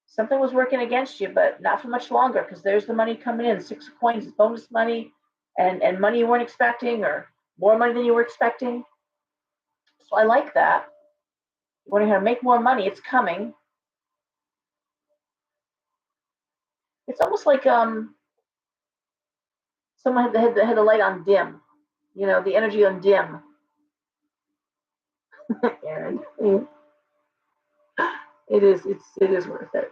Something was working against you, but not for much longer, because there's the money coming in. 6 of Coins is bonus money and money you weren't expecting, or more money than you were expecting. So I like that. You want to make more money, it's coming. It's almost like someone had the light on dim, the energy on dim. Aaron, it is worth it.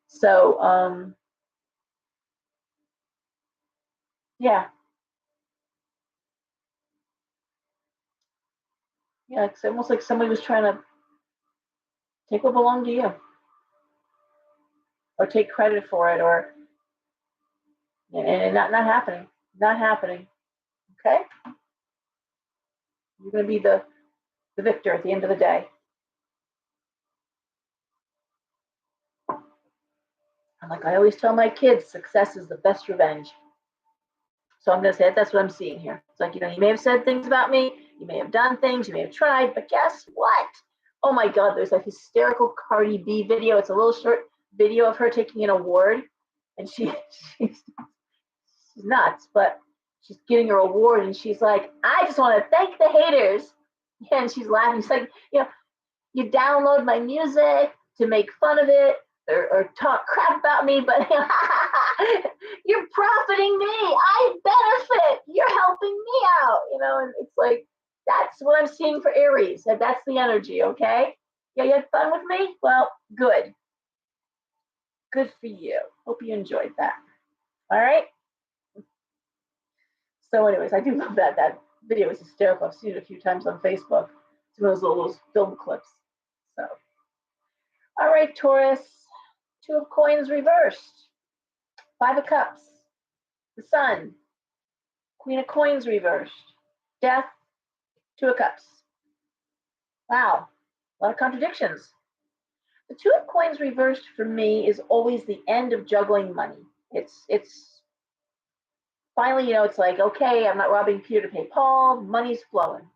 So yeah, it's almost like somebody was trying to take what belonged to you, or take credit for it, and not happening. Okay, you're going to be the victor at the end of the day. And like I always tell my kids, success is the best revenge. So I'm going to say that's what I'm seeing here. It's like, you may have said things about me, you may have done things, you may have tried, but guess what? Oh my God, there's a hysterical Cardi B video. It's a little short video of her taking an award, and she's nuts, but she's getting her award, and she's like, I just want to thank the haters. And she's laughing. She's like, you download my music to make fun of it or talk crap about me, but you're profiting me. I benefit. You're helping me out, and it's like, that's what I'm seeing for Aries. That's the energy, okay? Yeah, you had fun with me? Well, good. Good for you. Hope you enjoyed that. All right. So, anyways, I do love that. That video is hysterical. I've seen it a few times on Facebook. It's one of those little film clips. So, all right, Taurus. Two of Coins reversed. Five of Cups. The Sun. Queen of Coins reversed. Death. Two of Cups. Wow. A lot of contradictions. The Two of Coins reversed for me is always the end of juggling money. It's finally, it's like, okay, I'm not robbing Peter to pay Paul. Money's flowing.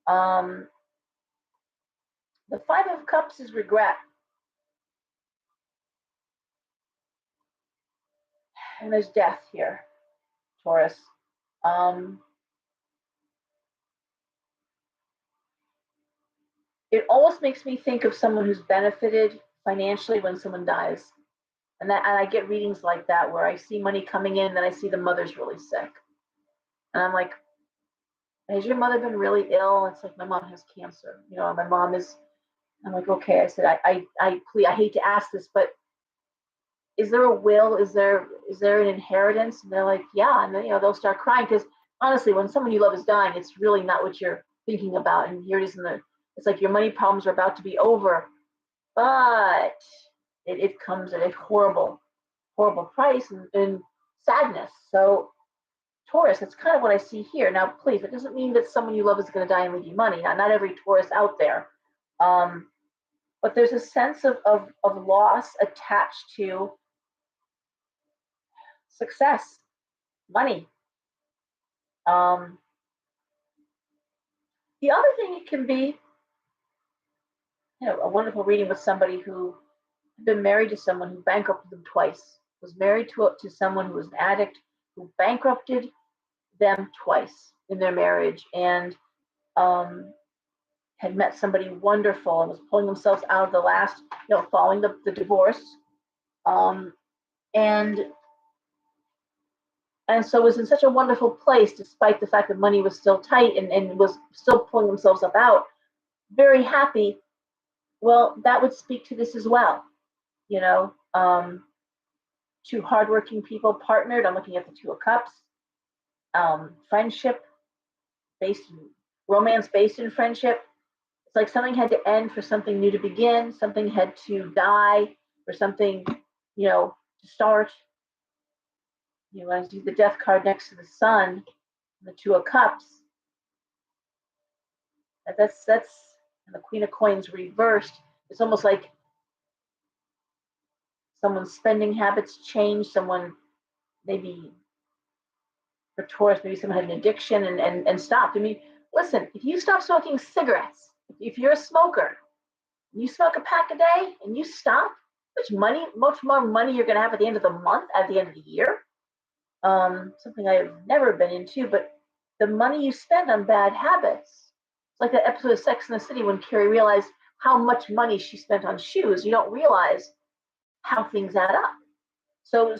The Five of Cups is regret. And there's death here, Taurus. It almost makes me think of someone who's benefited financially when someone dies. And I get readings like that where I see money coming in, then I see the mother's really sick. And I'm like, has your mother been really ill? It's like, my mom has cancer. My mom is, I'm like, okay. I said, please, I hate to ask this, but is there a will? Is there an inheritance? And they're like, yeah. And then, they'll start crying because honestly, when someone you love is dying, it's really not what you're thinking about. And here it is it's like your money problems are about to be over, but it comes at a horrible, horrible price and sadness. So Taurus, that's kind of what I see here. Now, please, it doesn't mean that someone you love is going to die and leave you money. Not every Taurus out there. But there's a sense of loss attached to success, money. The other thing it can be, a wonderful reading with somebody who had been married to someone who bankrupted them twice, was married to someone who was an addict, who bankrupted them twice in their marriage, and had met somebody wonderful and was pulling themselves out of the last, following the divorce. And so was in such a wonderful place, despite the fact that money was still tight and was still pulling themselves up out, very happy. Well, that would speak to this as well. Two hardworking people partnered. I'm looking at the Two of Cups. Friendship romance based in friendship. It's like something had to end for something new to begin. Something had to die for something, to start. I see the Death card next to the Sun, the Two of Cups. That's and the Queen of Coins reversed. It's almost like someone's spending habits change. Someone maybe for Taurus, maybe someone had an addiction and stopped. I mean, listen, if you stop smoking cigarettes, if you're a smoker, you smoke a pack a day and you stop, much more money you're going to have at the end of the month, at the end of the year. Something I've never been into, but the money you spend on bad habits. It's like that episode of Sex and the City when Carrie realized how much money she spent on shoes. You don't realize how things add up. So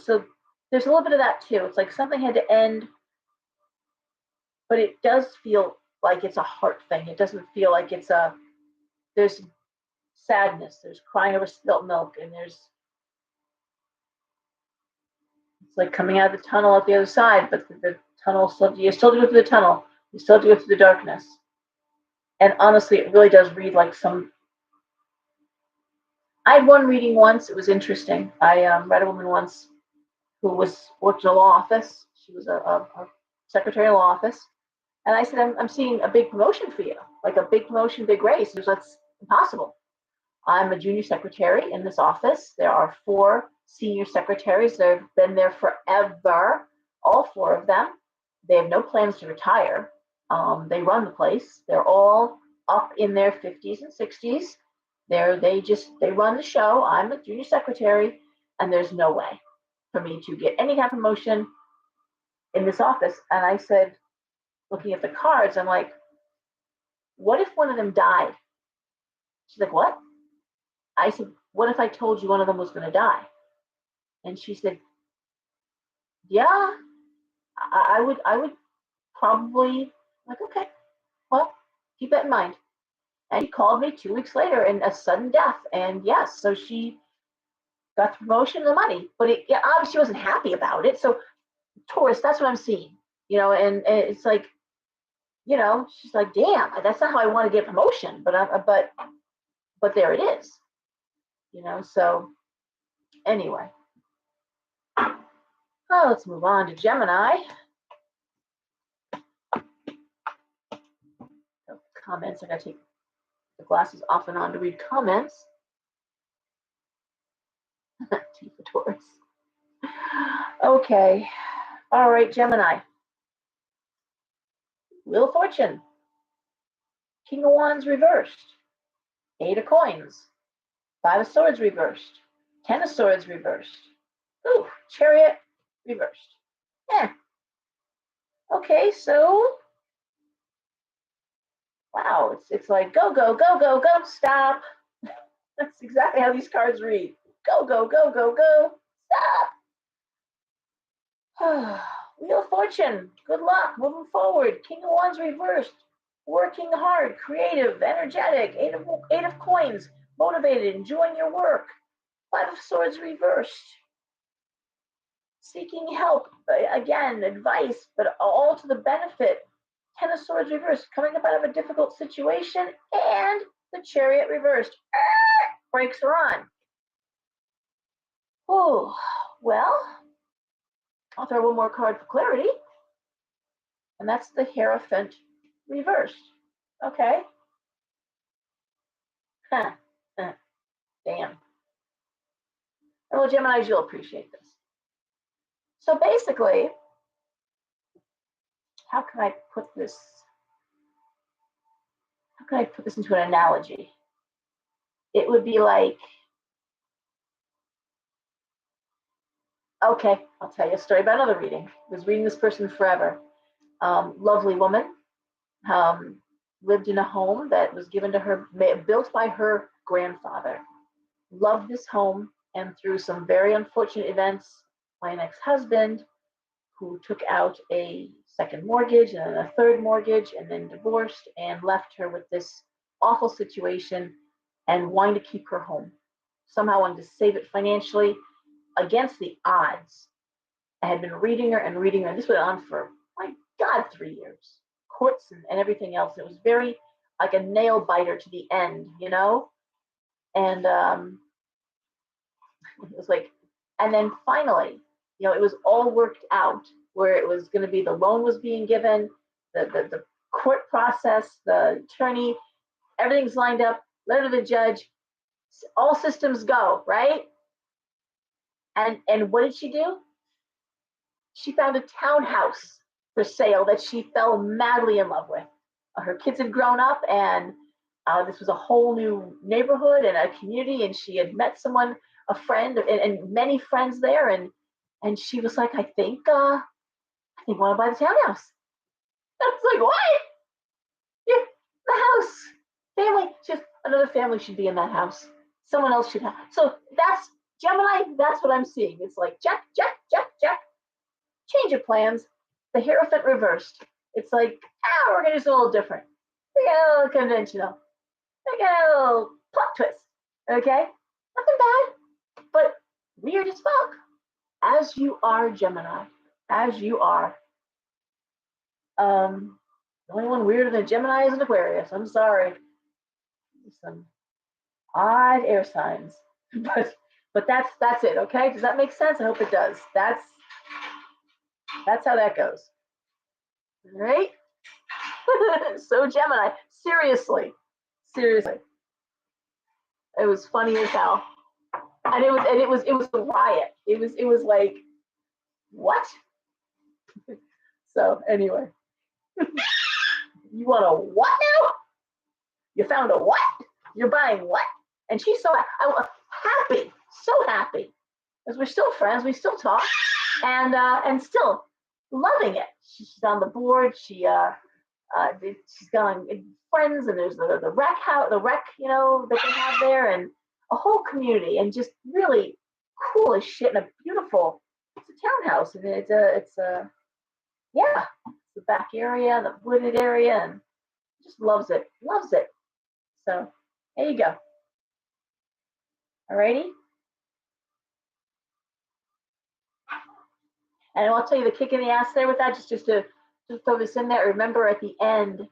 there's a little bit of that too. It's like something had to end, but it does feel like it's a heart thing. It doesn't feel like there's sadness, there's crying over spilt milk, and it's like coming out of the tunnel at the other side, but the tunnel you still have to go through the tunnel. You still have to go through the darkness. And honestly, it really does read like I had one reading once. It was interesting. I read a woman once who worked in a law office. She was a secretary in a law office. And I said, I'm seeing a big promotion for you, like a big promotion, big raise. She goes, that's impossible. I'm a junior secretary in this office. There are 4 senior secretaries that have been there forever, all 4 of them. They have no plans to retire. They run the place. They're all up in their 50s and 60s. They run the show. I'm a junior secretary, and there's no way for me to get any kind of promotion in this office. And I said, looking at the cards, I'm like, what if one of them died? She's like, what? I said, what if I told you one of them was going to die? And she said, yeah, I would probably, like, okay, well, keep that in mind. And she called me 2 weeks later in a sudden death. And yes, so she got the promotion and the money, but yeah, obviously she wasn't happy about it. So Taurus, that's what I'm seeing, and it's like, she's like, damn, that's not how I want to get promotion, but there it is, so anyway. Oh, let's move on to Gemini. Comments, I gotta take the glasses off and on to read comments. T for Taurus. Okay, all right, Gemini. Wheel of Fortune. King of Wands reversed. 8 of Coins. 5 of Swords reversed. 10 of Swords reversed. Ooh, Chariot reversed. Okay, so wow, it's like go, go, go, go, go, stop. That's exactly how these cards read. Go, go, go, go, go, stop. Wheel of Fortune, good luck, moving forward. King of Wands reversed, working hard, creative, energetic. Eight of Coins, motivated, enjoying your work. 5 of Swords reversed, seeking help, again, advice, but all to the benefit. 10 of Swords reversed, coming up out of a difficult situation, and the Chariot reversed. Brakes are on. Oh, well, I'll throw one more card for clarity, and that's the Hierophant reversed. Okay. Damn. Well, Geminis, you'll appreciate this. So basically, how can I put this into an analogy? It would be like, okay, I'll tell you a story about another reading. I was reading this person forever. Lovely woman, lived in a home that was given to her, built by her grandfather. Loved this home, and through some very unfortunate events, my ex-husband, who took out a second mortgage and then a third mortgage and then divorced and left her with this awful situation and wanting to keep her home. Somehow wanted to save it financially against the odds. I had been reading her and reading her. This went on for, my God, 3 years. Courts and everything else. It was very like a nail biter to the end, And it was like, and then finally, it was all worked out where it was going to be, the loan was being given, the court process, the attorney, everything's lined up, letter to the judge, all systems go, right? And what did she do? She found a townhouse for sale that she fell madly in love with. Her kids had grown up, and this was a whole new neighborhood and a community, and she had met someone, a friend, and many friends there, and she was like, I think I want to buy the townhouse. I was like, what? Yeah, the house, family, just another family should be in that house. Someone else should have. So that's Gemini. That's what I'm seeing. It's like check, check, check, check. Change of plans. The Hierophant reversed. It's like, we're gonna do something a little different. We got a little conventional. We got a little plot twist. Okay, nothing bad, but weird as fuck. As you are, Gemini. As you are. The only one weirder than Gemini is an Aquarius. I'm sorry. Some odd air signs, but that's it. Okay, does that make sense? I hope it does. That's how that goes. All right. So Gemini, seriously, it was funny as hell, and it was a riot. It was like, what? So anyway, you want a what now? You found a what? You're buying what? And she's so happy, so happy, because we're still friends. We still talk, and still loving it. She's on the board. She's got friends, and there's the rec house, the rec, that they have there, and a whole community, and just really cool as shit, and a beautiful. It's a townhouse, and it's a yeah, the back area, the wooded area, and just loves it. So there you go. Alrighty. And I'll tell you the kick in the ass there with that, just to throw this in there. Remember at the end,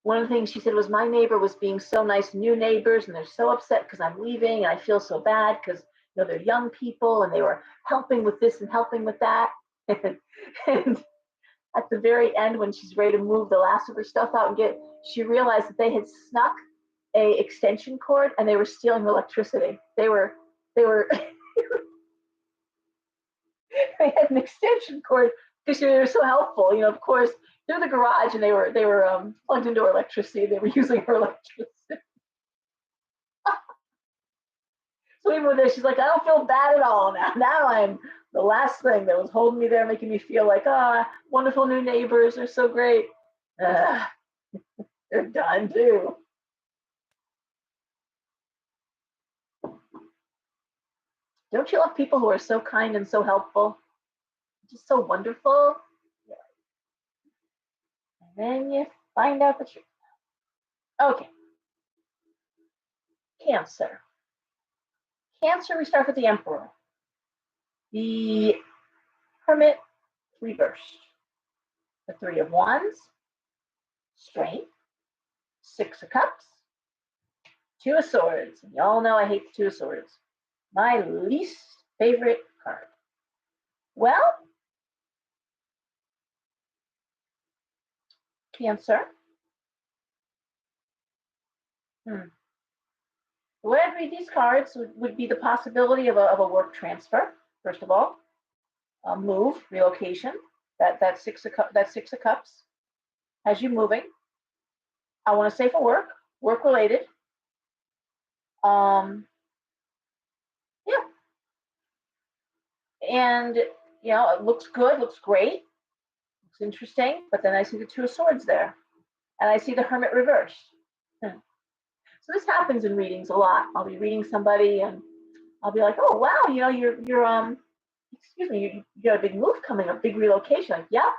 one of the things she said was my neighbor was being so nice, new neighbors, and they're so upset because I'm leaving, and I feel so bad because they're young people and they were helping with this and helping with that. And at the very end, when she's ready to move the last of her stuff out and she realized that they had snuck a extension cord and they were stealing electricity. They were they had an extension cord because they were so helpful. Of course, through the garage, and they were plugged into her electricity. They were using her electricity. So even with this, she's like, I don't feel bad at all now. Now I'm the last thing that was holding me there, making me feel like, wonderful new neighbors are so great. They're done too. Don't you love people who are so kind and so helpful? Just so wonderful. And then you find out the truth. Okay. Cancer. Cancer, we start with the Emperor. The Hermit reversed. The Three of Wands. Strength. Six of Cups. Two of Swords. And y'all know I hate the Two of Swords. My least favorite card. Well, Cancer. The way I read these cards would be the possibility of a work transfer, first of all. A move, relocation. That six of Cups has you moving. I want to say for work related. Yeah. And it looks good, looks great, looks interesting, but then I see the Two of Swords there. And I see the Hermit reversed. So this happens in readings a lot. I'll be reading somebody and I'll be like, oh wow, you're excuse me, you got a big move coming, a big relocation. Like, yeah.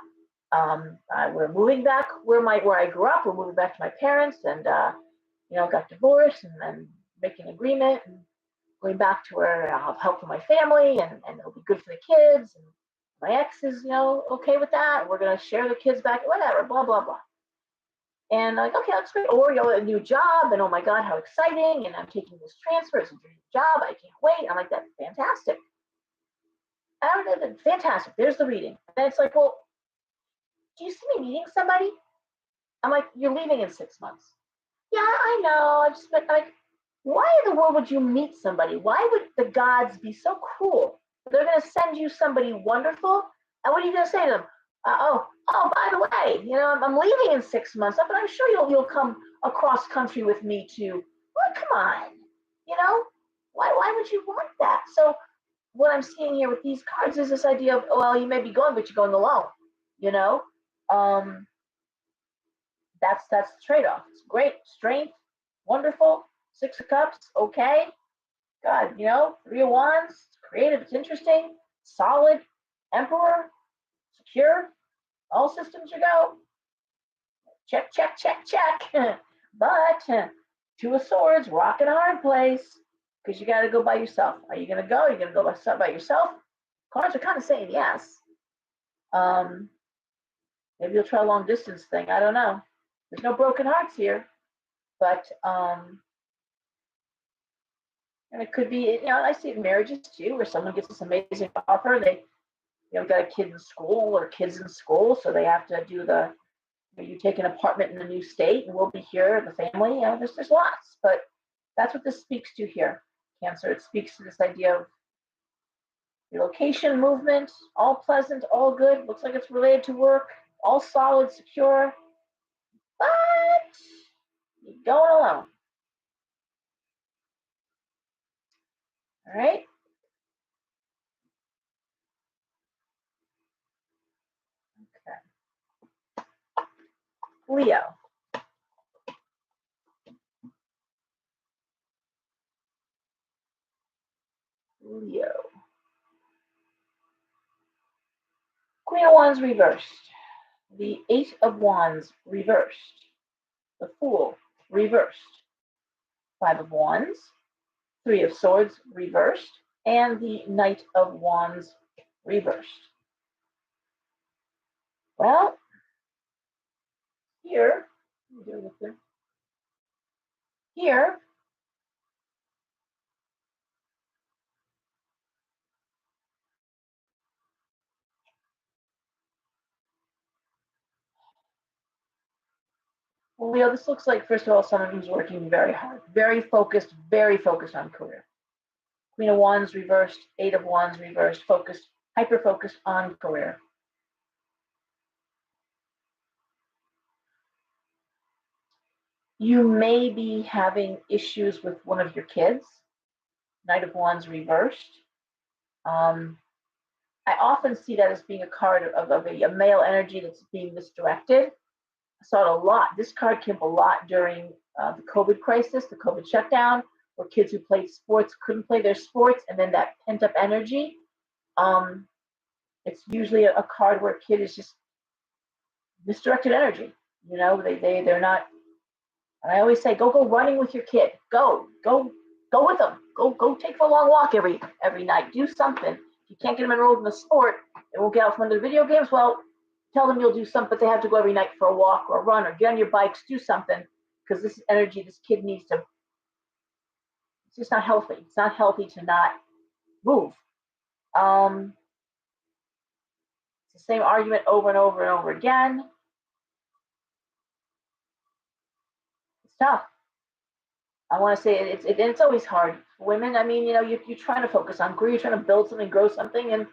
We're moving back where I grew up. We're moving back to my parents, and got divorced, and then making an agreement and going back to where I'll have help for my family, and it'll be good for the kids. And my ex is okay with that. We're gonna share the kids back, whatever, blah blah blah. And I'm like, okay, that's great. Or a new job, and oh my God, how exciting! And I'm taking this transfer. It's a dream job. I can't wait. I'm like, that's fantastic. Fantastic. There's the reading. And then it's like, well, do you see me meeting somebody? I'm like, you're leaving in 6 months. Yeah, I know. Like, why in the world would you meet somebody? Why would the gods be so cruel? They're going to send you somebody wonderful. And what are you going to say to them? By the way, I'm leaving in 6 months, but I'm sure you'll come across country with me too. Well, come on. Why would you want that? So what I'm seeing here with these cards is this idea of, well, you may be going, but you're going alone. That's the trade-off. It's great, strength, wonderful. Six of Cups, okay. God, Three of Wands, it's creative, it's interesting, solid. Emperor, secure, all systems are go. Check, check, check, check. But Two of Swords, rock and a hard place, because you got to go by yourself. Are you going to go? Are you going to go by yourself? Cards are kind of saying yes. Maybe you'll try a long distance thing. I don't know. There's no broken hearts here, but and it could be, I see it in marriages too, where someone gets this amazing offer. They, got a kid in school or kids in school, so they have to do you take an apartment in a new state, and we'll be here, the family. There's lots, but that's what this speaks to here, Cancer. It speaks to this idea of relocation, movement, all pleasant, all good. Looks like it's related to work, all solid, secure. But Keep going along. All right. Okay. Leo. Leo. Queen of Wands reversed. The Eight of Wands reversed. The Fool reversed. Five of Wands. Three of Swords reversed. And the Knight of Wands reversed. Well, here, here, well, Leo, this looks like, first of all, someone who's working very hard, very focused on career. Queen of Wands reversed, Eight of Wands reversed, focused, hyper-focused on career. You may be having issues with one of your kids. Knight of Wands reversed. I often see that as being a card of a male energy that's being misdirected. I saw it a lot. This card came up a lot during the COVID crisis, the COVID shutdown, where kids who played sports couldn't play their sports, and then that pent up energy. It's usually a card where a kid is just misdirected energy. You know, they're not. And I always say, go running with your kid. Go with them. Go take for a long walk every night. Do something. If you can't get them enrolled in the sport, they won't get out from under the video games. Well, tell them you'll do something, but they have to go every night for a walk or a run or get on your bikes, do something, because this energy this kid needs to. It's just not healthy. It's not healthy to not move. It's the same argument over and over and over again. It's tough. I want to say it's always hard for women. I mean, you know, you're trying to focus on career, you're trying to build something, grow something, and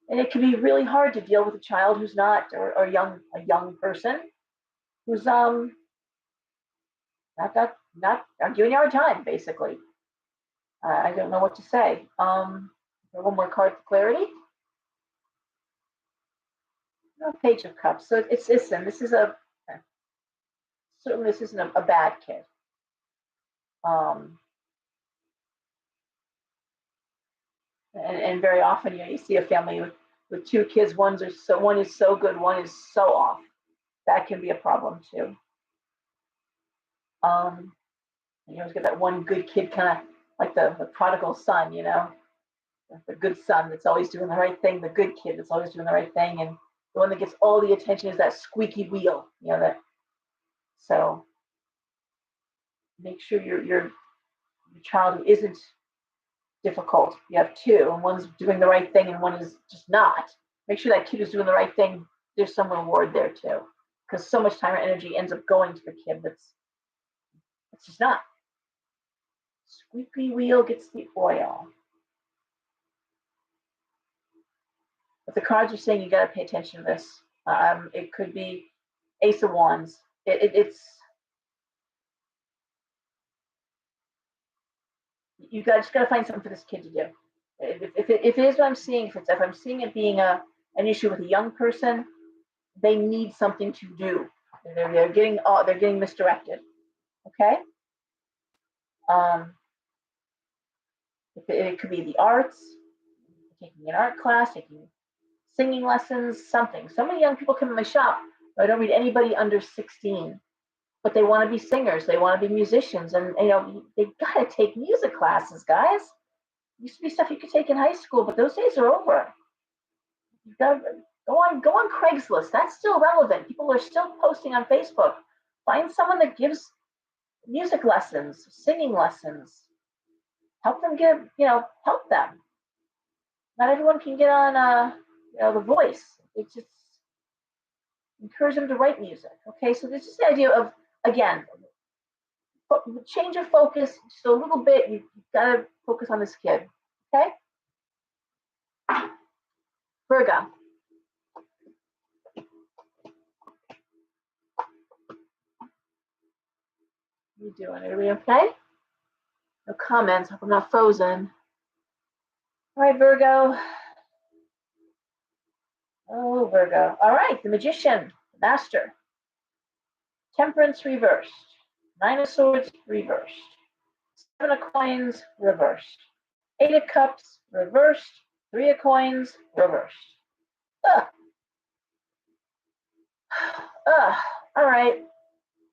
it can be really hard to deal with a child who's not, or a young person who's not giving you a hard time, basically. I don't know what to say. One more card for clarity. Page of Cups. So it's this, and this is certainly this isn't a bad kid. And very often, you see a family with two kids. One is so good, one is so off. That can be a problem too. You always get that one good kid, kind of like the prodigal son, the good son that's always doing the right thing, the good kid that's always doing the right thing, and the one that gets all the attention is that squeaky wheel, that. So make sure your child who isn't difficult. You have two, and one's doing the right thing, and one is just not. Make sure that kid is doing the right thing. There's some reward there too, because so much time and energy ends up going to the kid that's just not. Squeaky wheel gets the oil. But the cards are saying you got to pay attention to this. It could be Ace of Wands. It's you just got to find something for this kid to do. If it is what I'm seeing, if I'm seeing it being an issue with a young person, they need something to do. They're getting misdirected. Okay. It could be the arts, taking an art class, taking singing lessons, something. So many young people come in my shop. I don't read anybody under 16, but they want to be singers. They want to be musicians, and they've got to take music classes, guys. It used to be stuff you could take in high school, but those days are over. You've got to go on Craigslist. That's still relevant. People are still posting on Facebook. Find someone that gives music lessons, singing lessons. Help them help them. Not everyone can get on, The Voice. It's just encourage them to write music. Okay, so this is the idea of, again, change of focus just a little bit. You've got to focus on this kid. Okay, Virgo. you doing? Everybody okay? No comments. Hope I'm not frozen. All right, Virgo. Oh, Virgo. All right, the Magician, Master. Temperance reversed. Nine of Swords reversed. Seven of Coins reversed. Eight of Cups reversed. Three of Coins reversed. Ugh. Ugh. All right.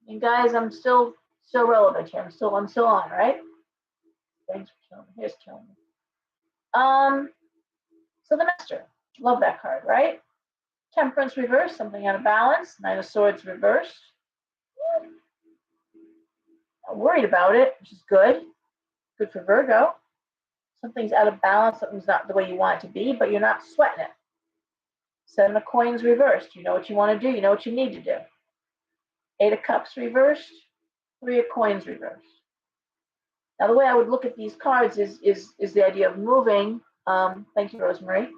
And guys, I'm still relevant here. I'm still on, right? Thanks for killing me. Here's killing me. So the Master. Love that card, right? Temperance reversed, something out of balance. Nine of Swords reversed. Not worried about it, which is good. Good for Virgo. Something's out of balance, something's not the way you want it to be, but you're not sweating it. Seven of Coins reversed. You know what you want to do, you know what you need to do. Eight of Cups reversed. Three of Coins reversed. Now, the way I would look at these cards is the idea of moving. Thank you, Rosemary.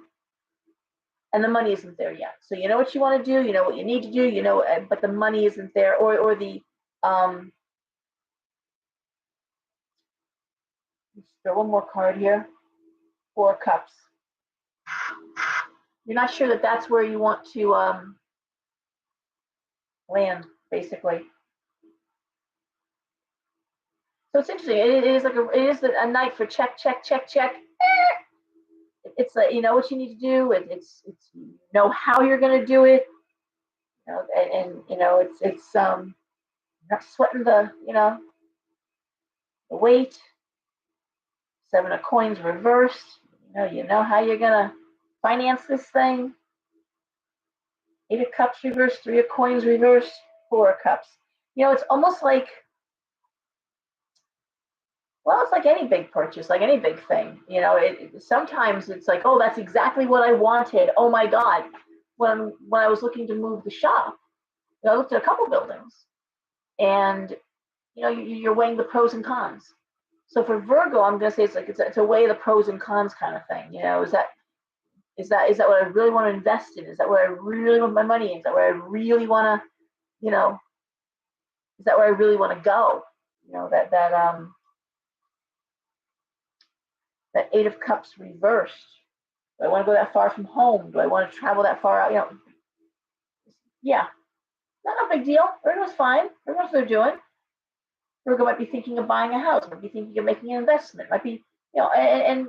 And the money isn't there yet. So you know what you want to do, you know what you need to do, you know, but the money isn't there, or the let's throw one more card here. Four of Cups. You're not sure that that's where you want to land, basically. So it's interesting. It is a night for check. It's like, you know what you need to do. It's you know how you're going to do it. You know, and you know it's not sweating the the weight. Seven of Coins reversed. You know how you're going to finance this thing. Eight of Cups reversed. Three of Coins reversed. Four of Cups. You know, it's almost like, well, it's like any big purchase, like any big thing. You know, sometimes it's like, oh, that's exactly what I wanted. Oh my God. When I was looking to move the shop, I looked at a couple buildings, and you know, you're weighing the pros and cons. So for Virgo, I'm going to say it's a weigh the pros and cons kind of thing. You know, is that what I really want to invest in? Is that where I really want my money in? Is that where I really want to, you know, is that where I really want to go? You know, that Eight of Cups reversed. Do I want to go that far from home? Do I want to travel that far out? You know, yeah, not a big deal. Virgo's fine. Virgo knows what they're doing. Virgo might be thinking of buying a house. Might be thinking of making an investment. Might be, you know, and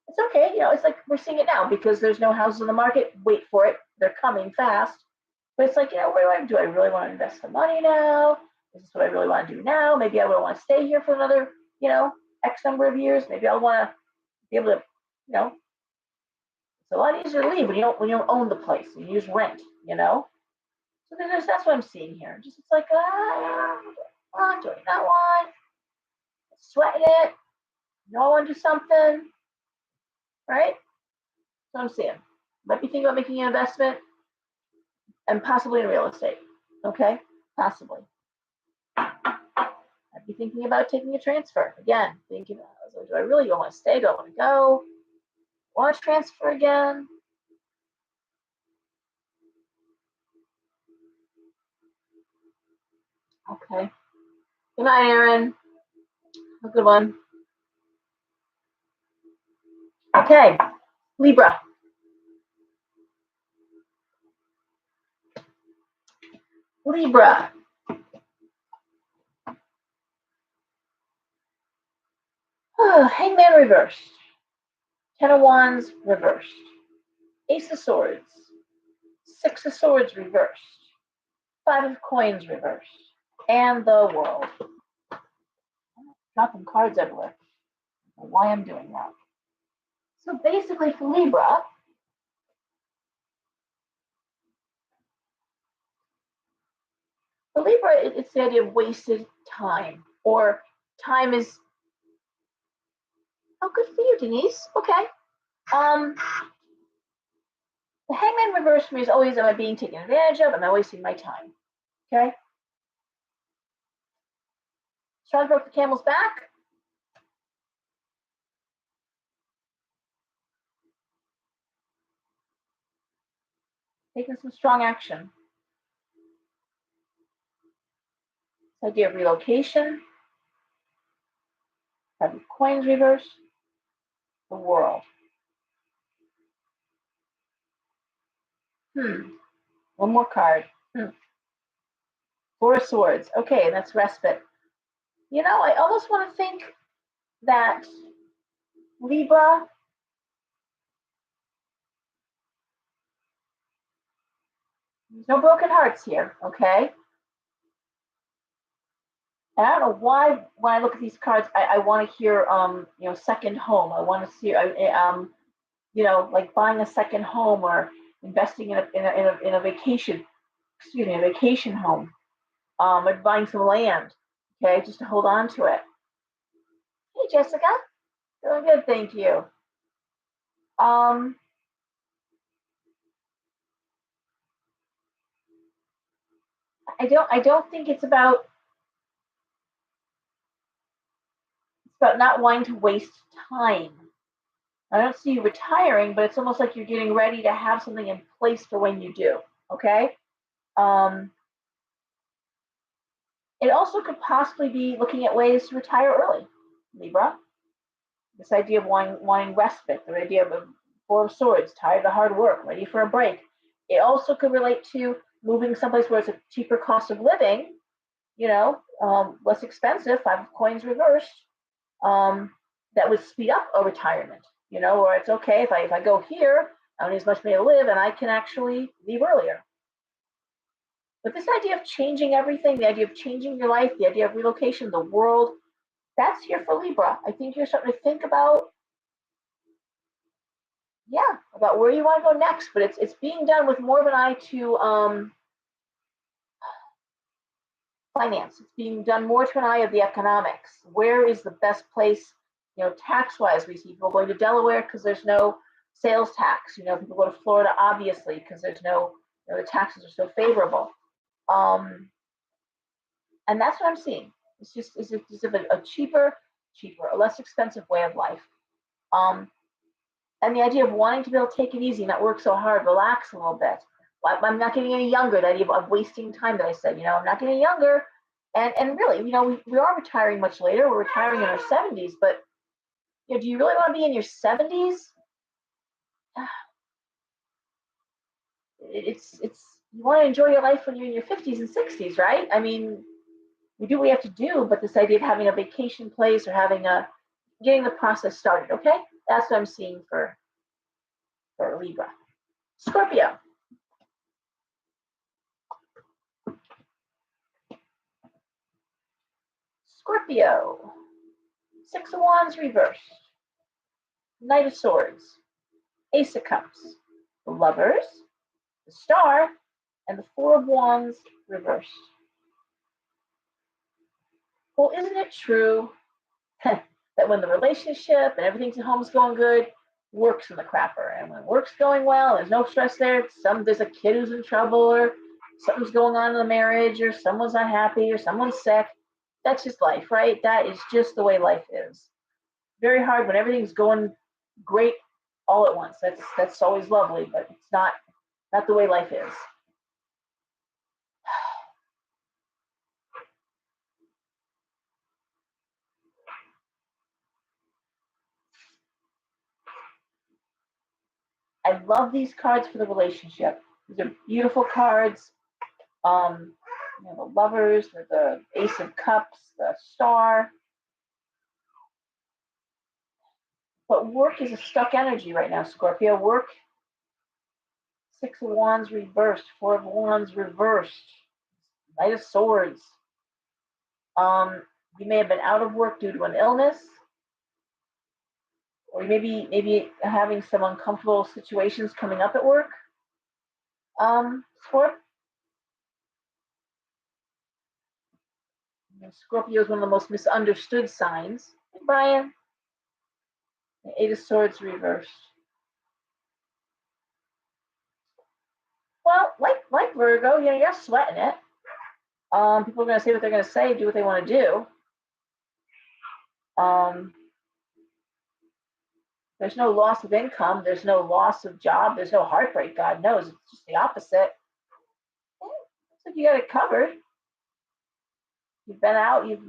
it's okay. You know, it's like we're seeing it now because there's no houses on the market. Wait for it. They're coming fast. But it's like, you know, what do I really want to invest the money now? Is this what I really want to do now? Maybe I would want to stay here for another, you know, X number of years. Maybe I'll want to be able to, you know, it's a lot easier to leave when you don't own the place and you just rent, you know. So that's what I'm seeing here. Just it's like, do I not want? Sweating it. No one do something, right? So I'm seeing. Might be thinking about making an investment and possibly in real estate. Okay, possibly. I'd be thinking about taking a transfer again. Thinking, do I really want to stay? Do I want to go? Want to transfer again? Okay. Good night, Aaron. Have a good one. Okay, Libra. Libra. Hangman reversed. Ten of Wands reversed. Ace of Swords. Six of Swords reversed. Five of Coins reversed. And the World. Dropping cards everywhere. I don't know why I'm doing that. So basically for Libra, it's the idea of wasted time, or time is, oh, good for you, Denise. Okay. The Hangman reverse for me is always, am I being taken advantage of? Am I wasting my time? Okay. Straws broke the camel's back. Taking some strong action. This idea of relocation. coins reversed? The World. One more card. Four of Swords. Okay, that's respite. You know, I almost want to think that Libra, there's no broken hearts here, okay? And I don't know why when I look at these cards, I want to hear, you know, second home. I want to see, you know, like buying a second home or investing in a vacation, excuse me, a vacation home, or buying some land, okay, just to hold on to it. Hey, Jessica, doing good, thank you. I don't think it's about not wanting to waste time. I don't see you retiring, but it's almost like you're getting ready to have something in place for when you do. Okay. It also could possibly be looking at ways to retire early, Libra. This idea of wanting respite, the idea of Four of Swords, tired of hard work, ready for a break. It also could relate to moving someplace where it's a cheaper cost of living, you know, less expensive, Five of Coins reversed. That would speed up a retirement, you know, or it's okay if I go here, I don't need as much money to live, and I can actually leave earlier. But this idea of changing everything, the idea of changing your life, the idea of relocation, the world, that's here for Libra. I think you're starting to think about, yeah, about where you want to go next. But it's being done with more of an eye to finance. It's being done more to an eye of the economics. Where is the best place, you know, tax-wise? We see people going to Delaware because there's no sales tax. You know, people go to Florida obviously because there's no, you know, the taxes are so favorable. And that's what I'm seeing. It's just a cheaper, a less expensive way of life. And the idea of wanting to be able to take it easy, not work so hard, relax a little bit. I'm not getting any younger. That idea of wasting time that I said, you know, I'm not getting younger. And really, you know, we are retiring much later. We're retiring in our 70s, but you know, do you really want to be in your 70s? It's you want to enjoy your life when you're in your 50s and 60s, right? I mean, we do what we have to do, but this idea of having a vacation place or getting the process started, okay? That's what I'm seeing for Libra. Scorpio. Scorpio. Six of Wands reversed. Knight of Swords. Ace of Cups. The Lovers. The Star. And the Four of Wands reversed. Well, isn't it true that when the relationship and everything's at home's going good, work's in the crapper, and when work's going well, there's no stress there. There's a kid who's in trouble, or something's going on in the marriage, or someone's not happy, or someone's sick. That's just life, right? That is just the way life is. Very hard when everything's going great all at once. That's always lovely, but it's not the way life is. I love these cards for the relationship. These are beautiful cards. You know, the Lovers, the Ace of Cups, the Star. But work is a stuck energy right now, Scorpio. Work, Six of Wands reversed, Four of Wands reversed, Knight of Swords. You may have been out of work due to an illness, or maybe having some uncomfortable situations coming up at work. Scorpio is one of the most misunderstood signs. Hey, Brian. The Eight of Swords reversed. Well, like Virgo, you know, you're sweating it. People are going to say what they're going to say, do what they want to do. There's no loss of income. There's no loss of job. There's no heartbreak. God knows. It's just the opposite. Looks like you got it covered. You've been out. You've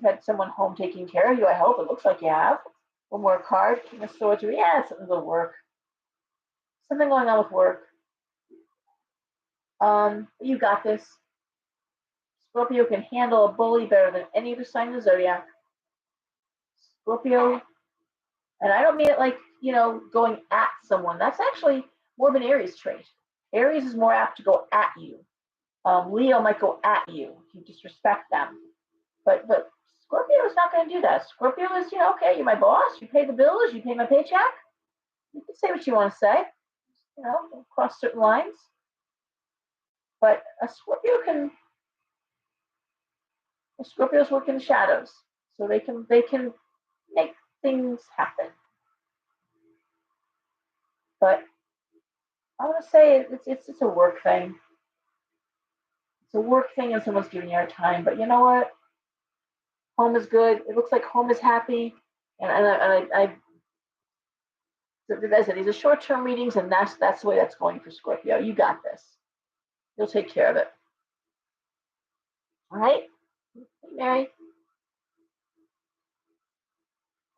had someone home taking care of you. I hope it looks like you have. One more card. King of Swords. Yeah, something with work. Something going on with work. You got this. Scorpio can handle a bully better than any other sign of the zodiac. Scorpio, and I don't mean it like, going at someone. That's actually more of an Aries trait. Aries is more apt to go at you. Leo might go at you if you disrespect them. But Scorpio is not going to do that. Scorpio is, okay, you're my boss. You pay the bills. You pay my paycheck. You can say what you want to say. Cross certain lines. But Scorpios work in the shadows, so they can make things happen. But I want to say it's a work thing. It's a work thing, and someone's giving you our time. But you know what? Home is good. It looks like home is happy, and I as I said, these are short-term readings, and that's the way that's going for Scorpio. You got this. You'll take care of it. All right, hey, Mary.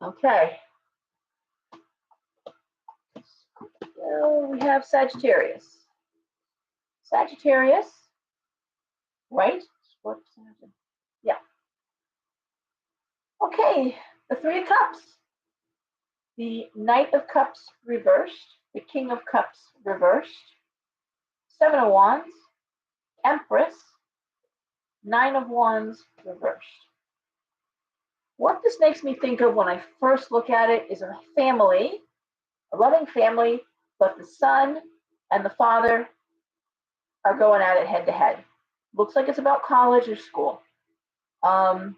Okay. So we have Sagittarius. Sagittarius, right? Yeah. Okay, the Three of Cups. The Knight of Cups reversed. The King of Cups reversed. Seven of Wands. Empress. Nine of Wands reversed. What this makes me think of when I first look at it is a family, a loving family, but the son and the father are going at it head to head. Looks like it's about college or school. And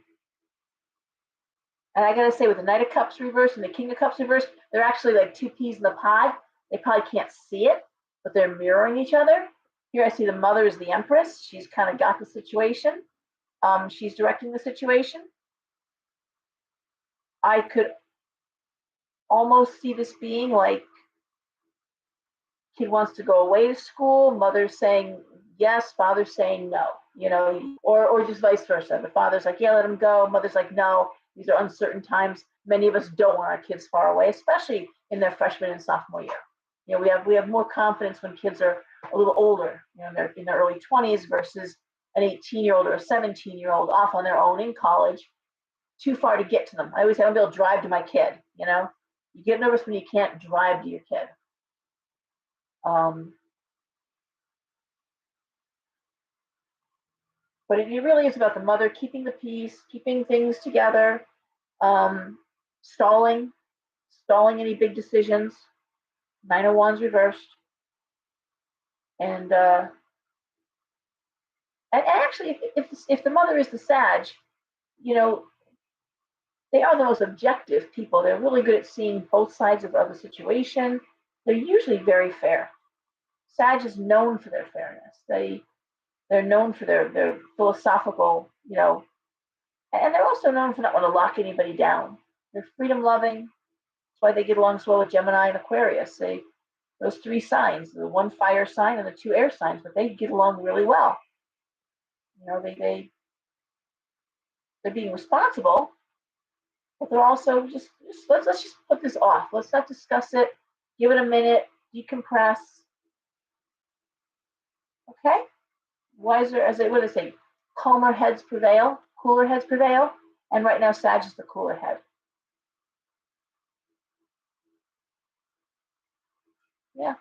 I gotta say, with the Knight of Cups reversed and the King of Cups reversed, they're actually like two peas in the pod. They probably can't see it, but they're mirroring each other. Here I see the mother is the Empress. She's kind of got the situation. She's directing the situation. I could almost see this being like kid wants to go away to school, mother's saying yes, father's saying no, or just vice versa. The father's like, yeah, let him go. Mother's like, no, these are uncertain times. Many of us don't want our kids far away, especially in their freshman and sophomore year. We have more confidence when kids are a little older, they're in their early 20s versus an 18-year-old or a 17-year-old off on their own in college, too far to get to them. I always say, I'm going to drive to my kid, You get nervous when you can't drive to your kid. But it really is about the mother keeping the peace, keeping things together, stalling any big decisions. Nine of Wands reversed. And actually, if the mother is the Sag, they are the most objective people. They're really good at seeing both sides of the situation. They're usually very fair. Sag is known for their fairness. They're known for their philosophical, and they're also known for not want to lock anybody down. They're freedom loving. That's why they get along so well with Gemini and Aquarius. Those three signs, the one fire sign and the two air signs, but they get along really well. They're being responsible, but they're also just let's just put this off. Let's not discuss it. Give it a minute. Decompress. Okay. Wiser, what do they say? Calmer heads prevail. Cooler heads prevail. And right now, Sag is the cooler head. Yeah.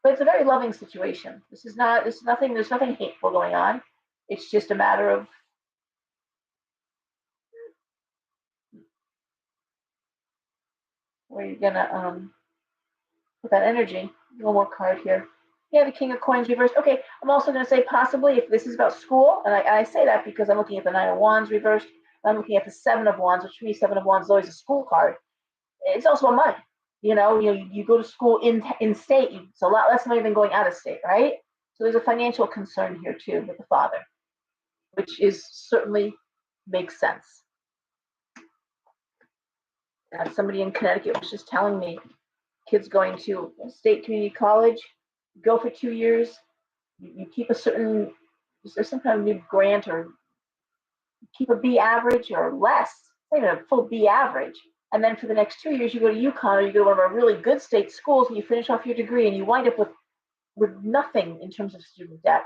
But it's a very loving situation. There's nothing hateful going on. It's just a matter of where you're gonna put that energy. One more card here. Yeah, the King of Coins reversed. Okay, I'm also gonna say possibly if this is about school, and I say that because I'm looking at the Nine of Wands reversed, and I'm looking at the Seven of Wands, which to me, Seven of Wands is always a school card. It's also a money. You go to school in state, it's a lot less money than going out of state, right? So there's a financial concern here too with the father, which is certainly makes sense. Somebody in Connecticut was just telling me, kids going to a state community college, go for 2 years, you keep a certain, there's some kind of new grant or keep a B average or less, not even a full B average. And then for the next 2 years, you go to UConn or you go to one of our really good state schools and you finish off your degree and you wind up with nothing in terms of student debt.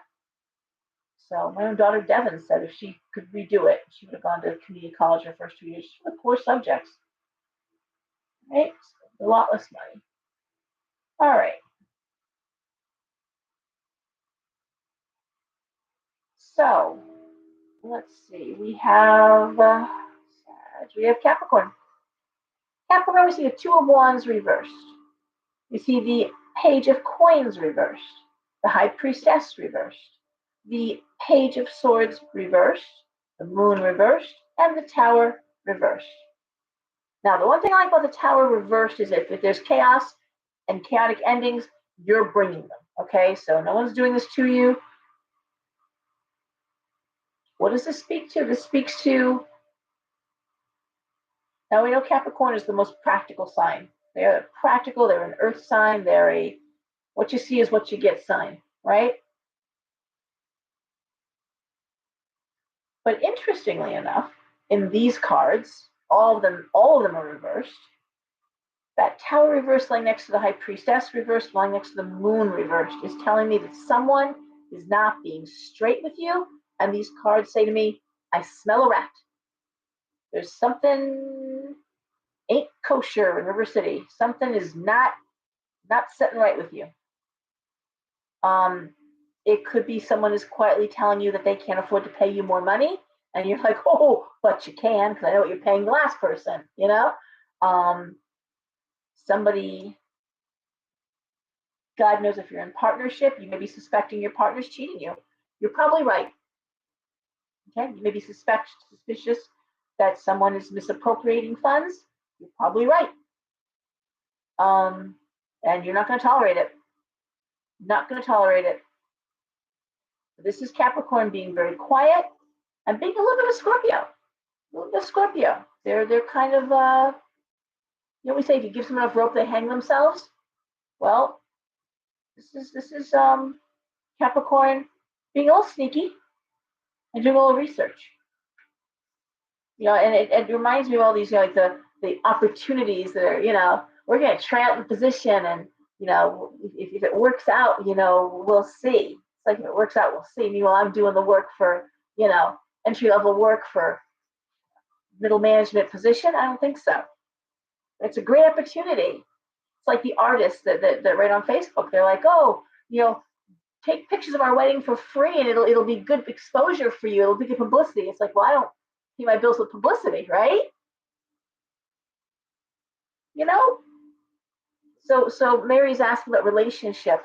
So my own daughter Devin said if she could redo it, she would have gone to community college her first 2 years with 4 subjects. Right? A lot less money. All right. So let's see. We have Capricorn. Capricorn, we see the Two of Wands reversed. We see the Page of Coins reversed, the High Priestess reversed, the Page of Swords reversed, the Moon reversed, and the Tower reversed. Now, the one thing I like about the Tower reversed is if there's chaos and chaotic endings, you're bringing them, okay? So no one's doing this to you. What does this speak to? This speaks to, now we know Capricorn is the most practical sign. They're practical, they're an earth sign, they're a what you see is what you get sign, right? But interestingly enough, in these cards, all of them are reversed. That Tower reversed lying next to the High Priestess reversed lying next to the Moon reversed is telling me that someone is not being straight with you. And these cards say to me, I smell a rat. There's something ain't kosher in River City. Something is not sitting right with you. It could be someone is quietly telling you that they can't afford to pay you more money. And you're like, oh, but you can, because I know what you're paying the last person, you know? Somebody, God knows if you're in partnership, you may be suspecting your partner's cheating you. You're probably right. Okay, you may be suspicious that someone is misappropriating funds. You're probably right. And you're not going to tolerate it. Not going to tolerate it. This is Capricorn being very quiet and being a little bit of Scorpio. A little bit of Scorpio. They're kind of you know, we say if you give someone enough rope, they hang themselves. Well, this is Capricorn being a little sneaky and doing a little research. You know, and it reminds me of all these, you know, like the opportunities that are, you know, we're going to try out the position, and you know, if it works out, you know, we'll see. It's like if it works out, we'll see. Meanwhile, I'm doing the work for, you know, entry level work for middle management position. I don't think so. It's a great opportunity. It's like the artists that write on Facebook. They're like, oh, you know, take pictures of our wedding for free, and it'll be good exposure for you. It'll be good publicity. It's like, well, I don't pay my bills with publicity, right? You know. So Mary's asking about relationship.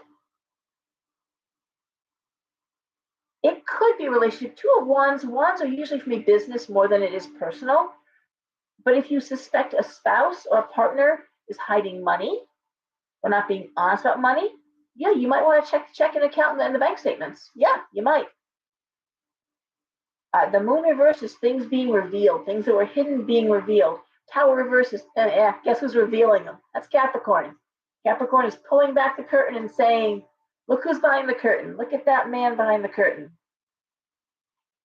It could be a relationship. Two of Wands. Wands are usually for me business more than it is personal. But if you suspect a spouse or a partner is hiding money or not being honest about money, yeah, you might want to check an account and the bank statements. Yeah, you might. The Moon reverse is things being revealed, things that were hidden being revealed. Tower reverse is, guess who's revealing them? That's Capricorn. Capricorn is pulling back the curtain and saying, look who's behind the curtain. Look at that man behind the curtain.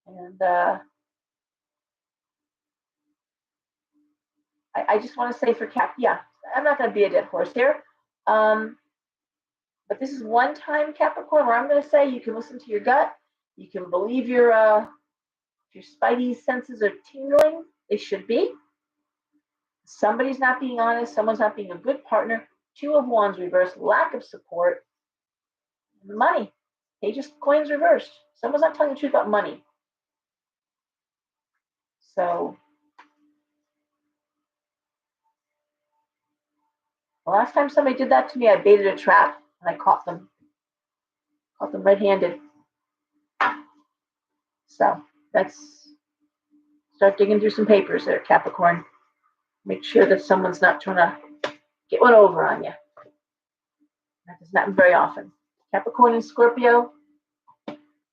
And I just want to say for yeah, I'm not going to be a dead horse here. But this is one time Capricorn where I'm going to say you can listen to your gut. You can believe your spidey senses are tingling. They should be. Somebody's not being honest. Someone's not being a good partner. Two of Wands reversed. Lack of support. Money. Page of Coins reversed. Someone's not telling the truth about money. So the last time somebody did that to me, I baited a trap and I caught them red-handed. So let's start digging through some papers there, Capricorn. Make sure that someone's not trying to get one over on you. That does not happen very often. Capricorn and Scorpio,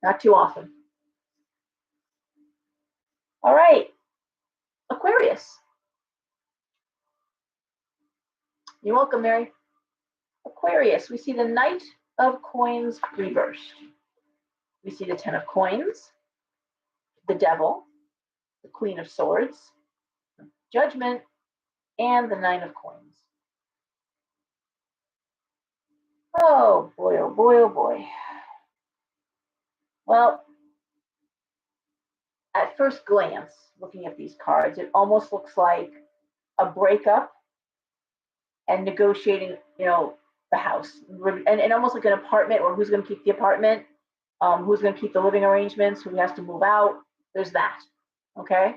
not too often. All right, Aquarius. You're welcome, Mary. Aquarius, we see the Knight of Coins reversed. We see the Ten of Coins, the Devil, the Queen of Swords, Judgment, and the Nine of Coins. Oh boy, oh boy, oh boy. Well, at first glance, looking at these cards, it almost looks like a breakup and negotiating, the house, and almost like an apartment, or who's going to keep the apartment, who's going to keep the living arrangements, who has to move out. There's that. Okay.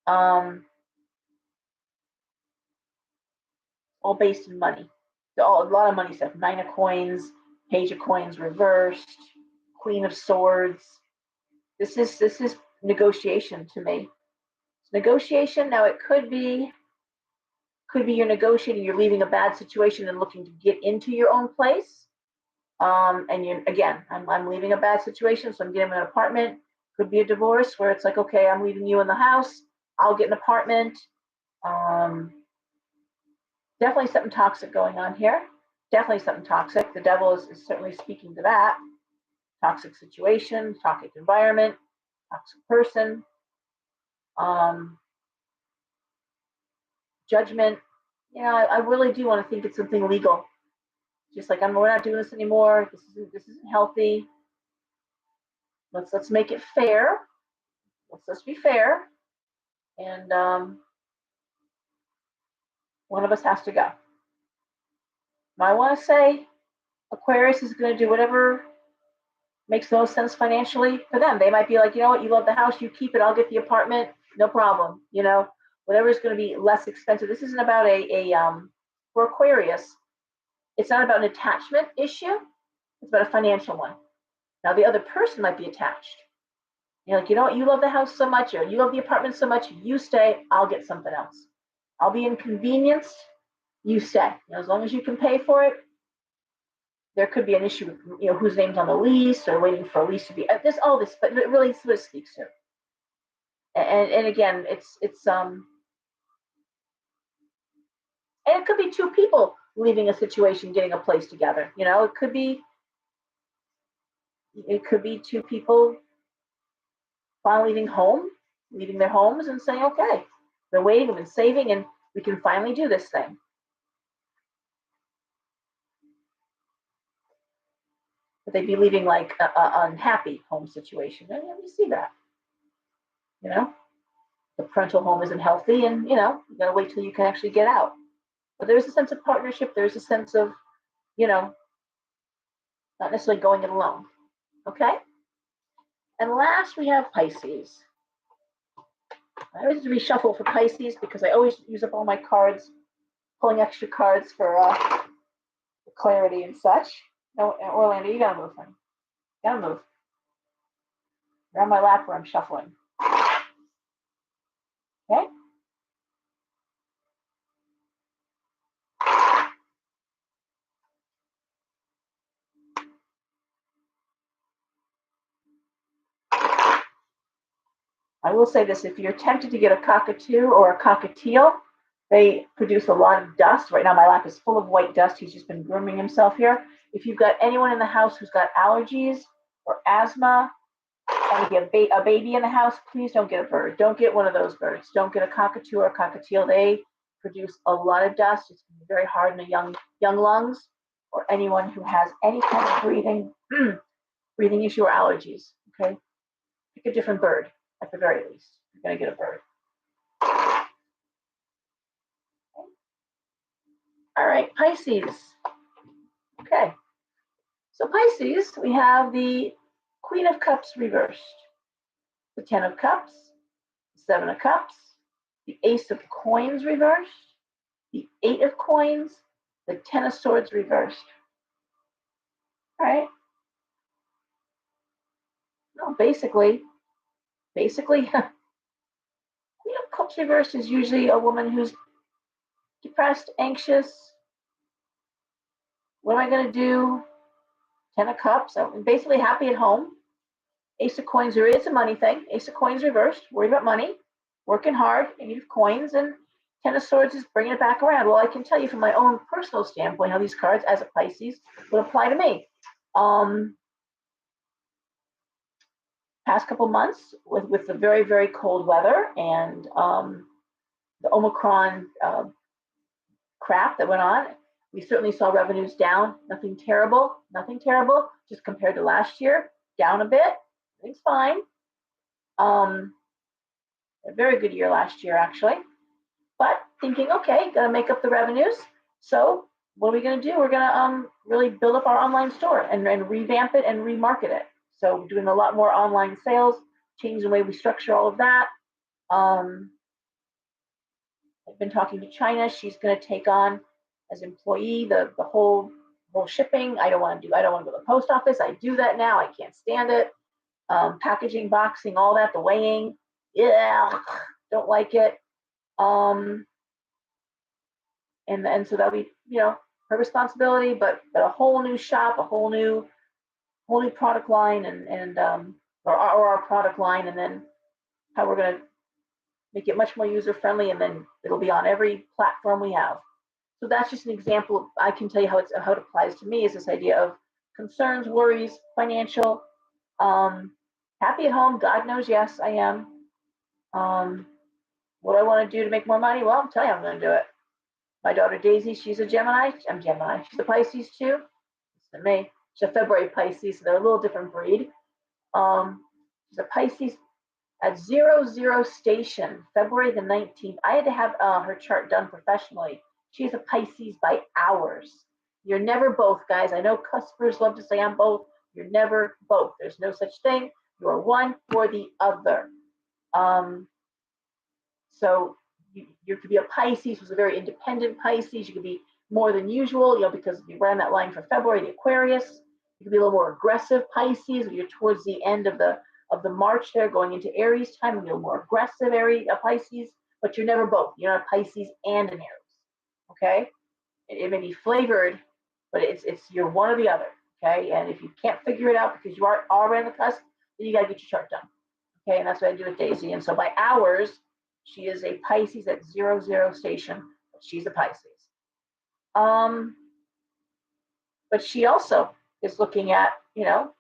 All based in money. A lot of money stuff. Nine of Coins, Page of Coins reversed, Queen of Swords. This is negotiation to me. It's negotiation. Now it could be you're negotiating, you're leaving a bad situation and looking to get into your own place. And you again, I'm leaving a bad situation, so I'm getting an apartment. Could be a divorce where it's like, okay, I'm leaving you in the house. I'll get an apartment. Definitely something toxic going on here. Definitely something toxic. The devil is certainly speaking to that. Toxic situation, toxic environment, toxic person. Judgment. I really do want to think it's something legal. Just like we're not doing this anymore. This isn't healthy. Let's make it fair. Let's be fair. And one of us has to go. Now I want to say Aquarius is going to do whatever makes no sense financially for them. They might be like, you know what, you love the house, you keep it, I'll get the apartment, no problem. Whatever is going to be less expensive. This isn't about for Aquarius, it's not about an attachment issue, it's about a financial one. Now the other person might be attached. You're like, you know what, you love the house so much, or you love the apartment so much, you stay, I'll get something else. I'll be inconvenienced, you stay. As long as you can pay for it. There could be an issue with, whose name's on the lease, or waiting for a lease to be, there's all this, but it really is what it speaks to. And again, it's and it could be two people leaving a situation, getting a place together. It could be two people finally leaving their homes and saying, okay, they're waiting, they've been saving, and we can finally do this thing. But they'd be leaving like an unhappy home situation. And you see that. The parental home isn't healthy, and you gotta wait till you can actually get out. But there's a sense of partnership, there's a sense of, not necessarily going it alone. Okay? And last we have Pisces. I always reshuffle for Pisces because I always use up all my cards, pulling extra cards for clarity and such. No, Orlando, you gotta move, honey. You gotta move. You're on my lap where I'm shuffling. Okay? I will say this, if you're tempted to get a cockatoo or a cockatiel, they produce a lot of dust. Right now my lap is full of white dust. He's just been grooming himself here. If you've got anyone in the house who's got allergies or asthma, and if you have a baby in the house, please don't get a bird. Don't get one of those birds. Don't get a cockatoo or a cockatiel. They produce a lot of dust. It's very hard in the young lungs, or anyone who has any kind of breathing issue or allergies. Okay, pick a different bird at the very least. You're gonna get a bird. All right, Pisces. Okay, so Pisces, we have the Queen of Cups reversed, the 10 of Cups, the 7 of Cups, the Ace of Coins reversed, the 8 of Coins, the 10 of Swords reversed. All right. No, basically, Queen of Cups reversed is usually a woman who's depressed, anxious. What am I going to do? 10 of Cups, I'm basically happy at home. Ace of Coins, there is a money thing. Ace of Coins reversed, worried about money, working hard, in need of coins, and 10 of Swords is bringing it back around. Well, I can tell you from my own personal standpoint how these cards, as a Pisces, would apply to me. past couple months with the very, very cold weather and the Omicron crap that went on, we certainly saw revenues down. Nothing terrible, just compared to last year, down a bit. Everything's fine. A very good year last year, actually. But thinking, okay, gotta make up the revenues. So what are we gonna do? We're gonna really build up our online store and revamp it and remarket it. So we're doing a lot more online sales, changing the way we structure all of that. I've been talking to China. She's going to take on as employee the whole shipping. I don't want to go to the post office. I do that now. I can't stand it. Packaging, boxing, all that, the weighing. Yeah, don't like it. And so that'll be, her responsibility, but a whole new shop, a whole new product line and or our product line, and then how we're going to make it much more user friendly, and then it'll be on every platform we have. So that's just an example. I can tell you how it applies to me, is this idea of concerns, worries, financial, happy at home. God knows, yes, I am. What do I want to do to make more money? Well, I'll tell you, I'm going to do it. My daughter Daisy, she's a Gemini. I'm Gemini. She's a Pisces too. It's me. She's a February Pisces, so they're a little different breed. She's a Pisces at 00 station, February the 19th. I had to have her chart done professionally. She's a Pisces by hours. You're never both, guys. I know customers love to say I'm both. You're never both. There's no such thing. You are one or the other. So you could be a Pisces who's a very independent Pisces. You could be more than usual, because you ran that line for February, the Aquarius. You could be a little more aggressive Pisces, you're towards the end of the March there, going into Aries time, and you're more aggressive Pisces, but you're never both. You're not a Pisces and an Aries, okay? It may be flavored, but it's you're one or the other, okay? And if you can't figure it out because you are already on the cusp, then you got to get your chart done, okay? And that's what I do with Daisy. And so by hours, she is a Pisces at 00 station, but she's a Pisces. But she also is looking at, now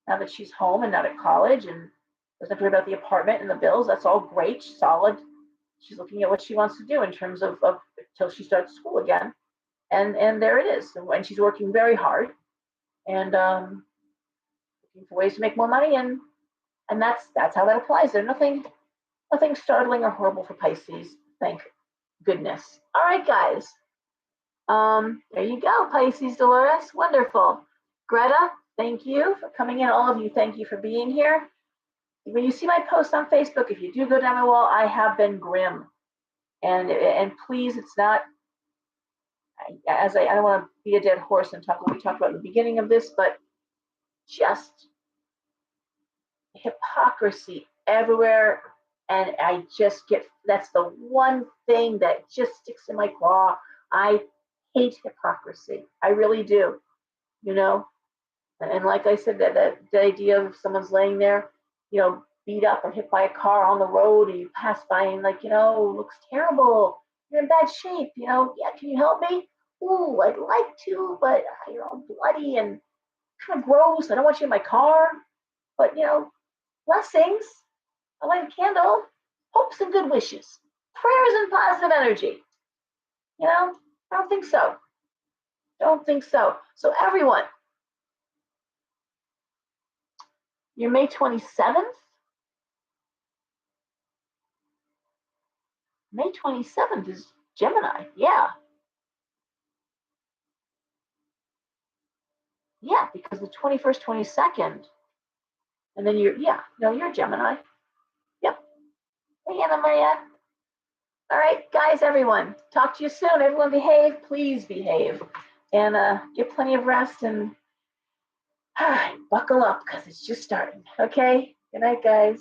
that she's home and not at college and doesn't have to worry about the apartment and the bills, that's all great, solid. She's looking at what she wants to do in terms of till she starts school again. And there it is. And she's working very hard and looking for ways to make more money. And that's how that applies. There's nothing startling or horrible for Pisces, thank goodness. All right, guys. There you go, Pisces Dolores. Wonderful. Greta, thank you for coming in. All of you, thank you for being here. When you see my post on Facebook, if you do go down my wall, I have been grim. And please, it's not, I don't want to be a dead horse and talk what we talked about at the beginning of this, but just hypocrisy everywhere. And I just that's the one thing that just sticks in my claw. I hate hypocrisy. I really do, And like I said, that the idea of someone's laying there, beat up or hit by a car on the road, and you pass by and looks terrible. You're in bad shape, Yeah, can you help me? Ooh, I'd like to, but I'm bloody and kind of gross. I don't want you in my car, but blessings. I light a candle, hopes and good wishes, prayers and positive energy. I don't think so. So everyone, you're May 27th. May 27th is Gemini. Yeah. Yeah, because the 21st, 22nd, and then you're Gemini. Yep. Hey, Anna Maria. All right, guys, everyone, talk to you soon. Everyone behave, please behave, and get plenty of rest and buckle up because it's just starting. Okay, good night, guys.